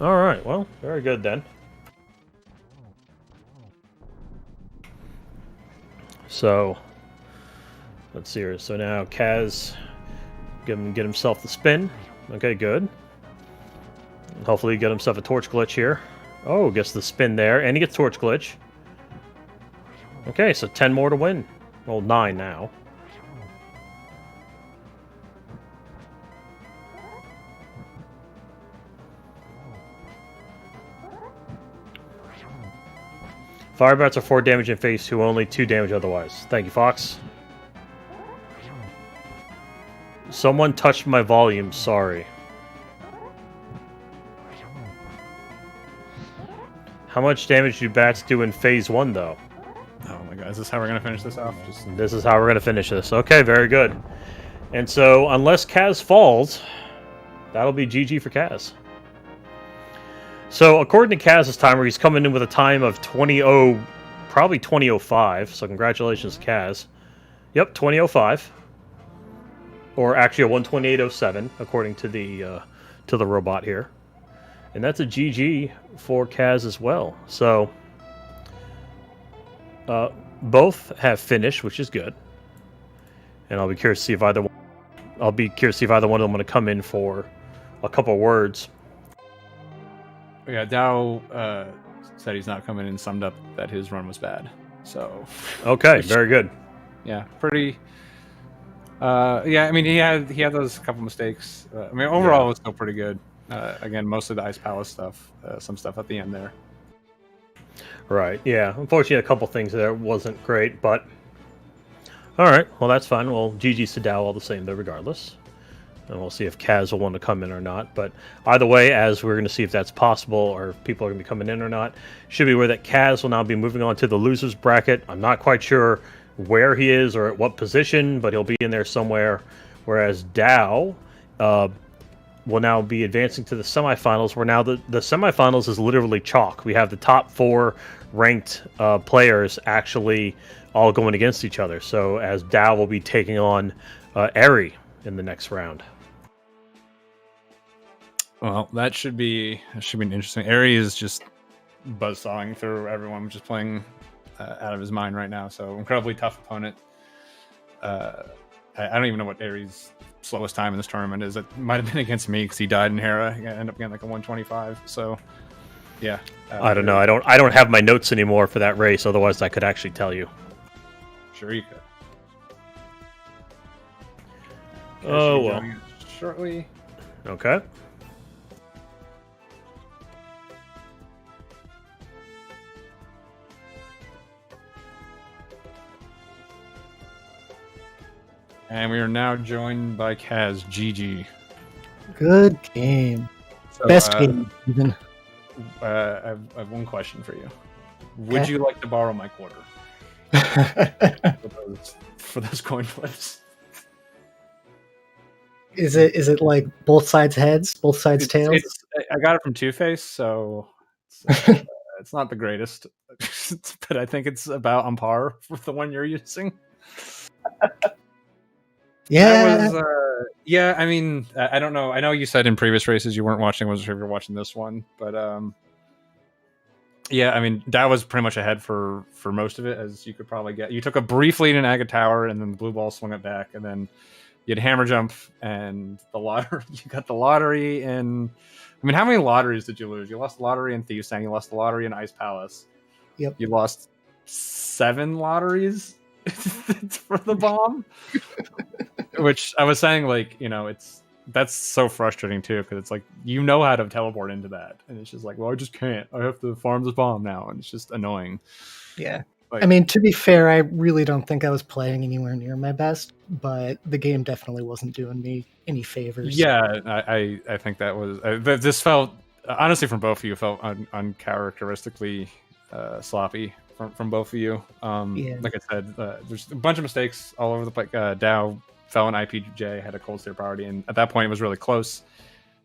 All right, well, very good then. So, let's see here. So now Kaz get himself the spin. Okay, good. Hopefully get himself a torch glitch here. Oh, gets the spin there, and he gets torch glitch. Okay, so 10 more to win. Well, 9 now. Fire bats are 4 damage in phase 2, only 2 damage otherwise. Thank you, Fox. Someone touched my volume, sorry. How much damage do bats do in phase 1, though? Oh my god, is this how we're going to finish this off? This is how we're going to finish this. Okay, very good. And so, unless Kaz falls, that'll be GG for Kaz. So, according to Kaz's timer, he's coming in with a time of 20.0 probably 2005. So congratulations, Kaz. Yep, 2005. Or actually a 128.07, according to the robot here. And that's a GG for Kaz as well. So both have finished, which is good. And I'll be curious to see if either one of them want to come in for a couple words. Yeah, Dao said he's not coming in, summed up that his run was bad. So okay, very good. Yeah, pretty. Yeah, I mean he had those couple mistakes. I mean overall it was still pretty good. Again, mostly the Ice Palace stuff, some stuff at the end there. Right. Yeah. Unfortunately, a couple things there wasn't great, but all right. Well, that's fine. Well, GG's to Dow all the same, though, regardless. And we'll see if Kaz will want to come in or not. But either way, as we're going to see if that's possible or if people are going to be coming in or not, should be aware that Kaz will now be moving on to the losers bracket. I'm not quite sure where he is or at what position, but he'll be in there somewhere. Whereas Dow will now be advancing to the semifinals, where now the semifinals is literally chalk. We have the top 4 ranked players actually all going against each other. So as Dow will be taking on Eri in the next round. Well, that should be an interesting. Eri is just buzzsawing through everyone, just playing out of his mind right now. So incredibly tough opponent. I don't even know what Eri's slowest time in this tournament is. It might have been against me because he died in Hera. He ended up getting like a 125. So yeah, I don't know. I don't have my notes anymore for that race. Otherwise, I could actually tell you. Sure, you could. Oh well. Shortly. Okay. And we are now joined by Kaz. GG. Good game. So, Best game, even. I have one question for you. Would you like to borrow my quarter for those coin flips? Is it like both sides heads, both sides tails? I got it from Two-Face, so it's not the greatest, but I think it's about on par with the one you're using. Yeah. Yeah, I mean, I don't know. I know you said in previous races you weren't watching. I wasn't sure if you're watching this one, but yeah, I mean, that was pretty much ahead for most of it, as you could probably get. You took a brief lead in Agate Tower, and then the blue ball swung it back, and then you had hammer jump and the lottery. You got the lottery in. I mean, how many lotteries did you lose? You lost the lottery in Thieves' Sang. You lost the lottery in Ice Palace. Yep. You lost 7 lotteries for the bomb. Which I was saying, like, you know, that's so frustrating too, because it's like you know how to teleport into that, and it's just like, well, I just can't. I have to farm this bomb now, and it's just annoying. Yeah. Like, I mean, to be fair, I really don't think I was playing anywhere near my best, but the game definitely wasn't doing me any favors. Yeah, I think that was this felt honestly from both of you felt uncharacteristically sloppy from both of you. Yeah. Like I said, there's a bunch of mistakes all over the place. Dow fell in IPJ, had a cold stare priority, and at that point it was really close.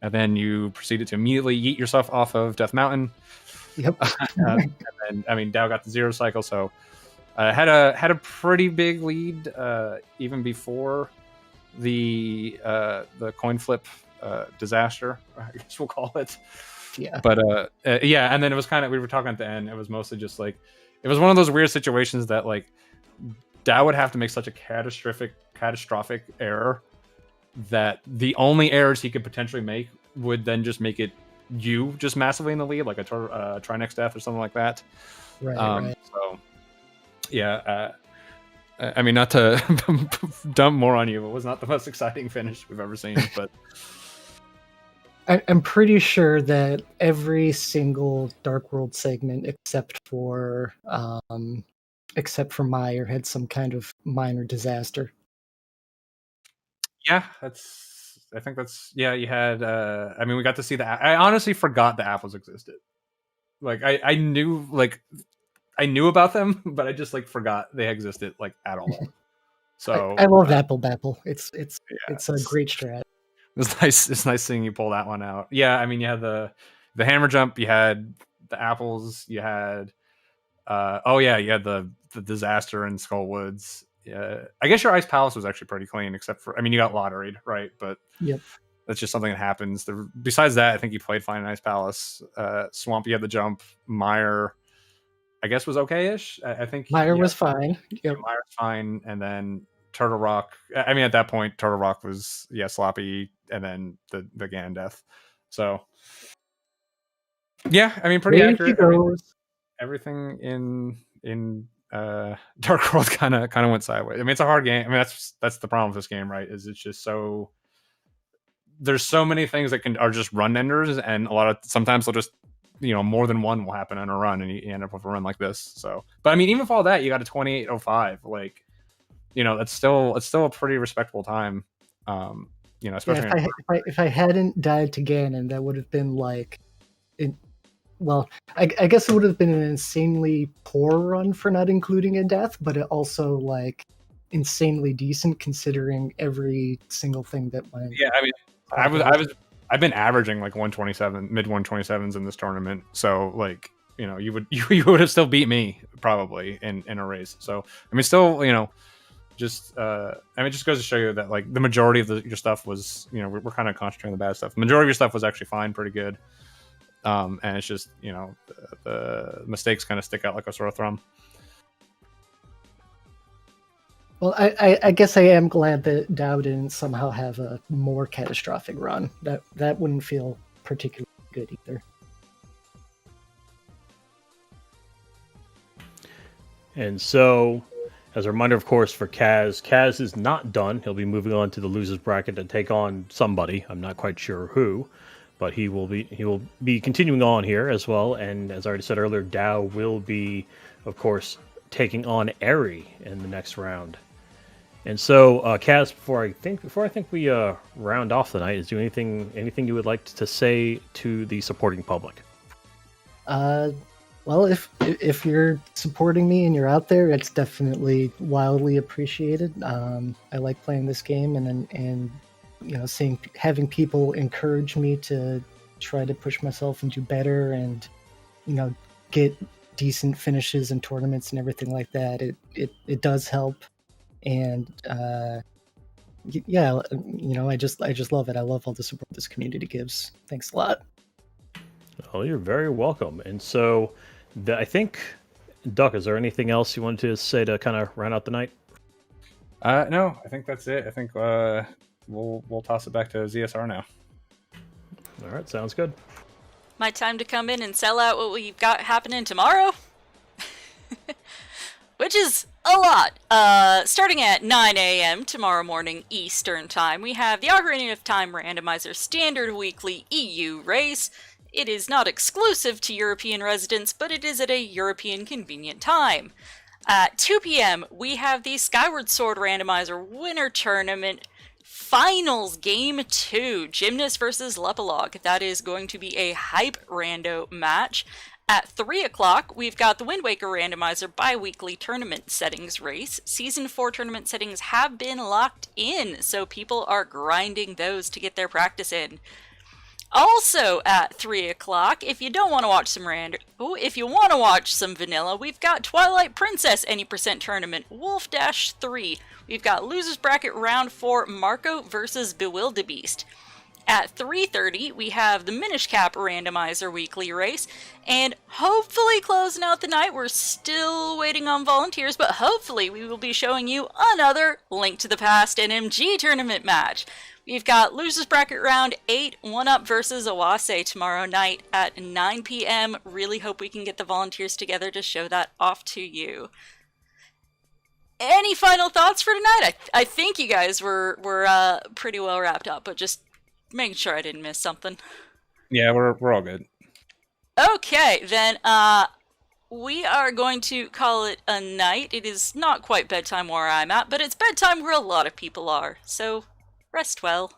And then you proceeded to immediately yeet yourself off of Death Mountain. Yep. And then, I mean, Dow got the 0 cycle, so had a pretty big lead even before the coin flip disaster, I guess we'll call it. Yeah. But yeah, and then it was kind of, we were talking at the end, it was mostly just like, it was one of those weird situations that like Dow would have to make such a catastrophic error that the only errors he could potentially make would then just make it you just massively in the lead, like a try next F or something like that. Right. Right. So yeah, I mean, not to dump more on you, but it was not the most exciting finish we've ever seen. But I'm pretty sure that every single Dark World segment, except for Meyer, had some kind of minor disaster. yeah, I think that's you had. I mean, we got to see I honestly forgot the apples existed. Like I knew about them, but I just like forgot they existed like at all. So I love Apple Bapple. It's a great strat. It's nice. It's nice seeing you pull that one out. Yeah, I mean, you had the hammer jump, you had the apples, you had Oh yeah, you had the disaster in Skull Woods. Yeah, I guess your Ice Palace was actually pretty clean, except for, I mean, you got lotteried, right? But Yep. that's just something that happens. Besides that, I think you played fine in Ice Palace. Swamp, you had the jump. Mire, I guess, was okay-ish. I think Mire was fine. Yep. Mire's fine, and then Turtle Rock. I mean, at that point, Turtle Rock was sloppy, and then the Ganon death. So yeah, I mean, pretty There accurate. he goes. Everything in Dark World kind of went sideways. I mean, it's a hard game. I mean, that's the problem with this game, right? Is it's just so, there's so many things that are just run enders, and sometimes they'll just, more than one will happen in a run, and you end up with a run like this. So, but I mean, even with all that, you got a 28:05. Like, it's still a pretty respectable time. Especially if I hadn't died to Ganon, that would have been like, I guess it would have been an insanely poor run for not including a death, but it also like insanely decent considering every single thing that went. Yeah, I mean, I've been averaging like 127, mid 127s in this tournament. So like, you would have still beat me probably in a race. So I mean, still, just I mean, it just goes to show you that like the majority of your stuff was, we're kind of concentrating on the bad stuff. The majority of your stuff was actually fine, pretty good. And it's just, the mistakes kind of stick out like a sore thumb. Well, I guess I am glad that Dow didn't somehow have a more catastrophic run. That wouldn't feel particularly good either. And so, as a reminder, of course, for Kaz is not done. He'll be moving on to the losers bracket to take on somebody. I'm not quite sure who, but he will be continuing on here as well. And as I already said earlier, Dow will be, of course, taking on Eri in the next round. And so, Kaz, before I think we round off the night, is there anything you would like to say to the supporting public? Well, if you're supporting me and you're out there, it's definitely wildly appreciated. I like playing this game, and having people encourage me to try to push myself and do better, and get decent finishes in tournaments and everything like that. It does help. And yeah, I just love it. I love all the support this community gives. Thanks a lot. Well, you're very welcome. And so, I think, Duck, is there anything else you wanted to say to kind of round out the night? No, I think that's it. I think we'll toss it back to ZSR now. All right, sounds good. My time to come in and sell out what we've got happening tomorrow? Which is a lot. Starting at 9 a.m. tomorrow morning Eastern Time, we have the Ocarina of Time Randomizer Standard Weekly EU race. It is not exclusive to European residents, but it is at a European convenient time. At 2 p.m., we have the Skyward Sword Randomizer Winter Tournament Finals Game 2, Gymnast versus Lepalog. That is going to be a hype rando match. At 3 o'clock, we've got the Wind Waker Randomizer bi-weekly tournament settings race. Season 4 tournament settings have been locked in, so people are grinding those to get their practice in. Also at 3 o'clock, if you don't want to watch if you want to watch some vanilla, we've got Twilight Princess Any Percent Tournament, Wolf-3. We've got Losers Bracket Round 4, Marco versus Bewildebeest. At 3:30, we have the Minish Cap Randomizer Weekly Race, and hopefully closing out the night, we're still waiting on volunteers, but hopefully we will be showing you another Link to the Past NMG Tournament match. We've got Losers Bracket Round 8, 1UP versus Awase tomorrow night at 9 p.m. Really hope we can get the volunteers together to show that off to you. Any final thoughts for tonight? I think you guys were pretty well wrapped up, but just making sure I didn't miss something. Yeah, we're all good. Okay, then we are going to call it a night. It is not quite bedtime where I'm at, but it's bedtime where a lot of people are. So rest well.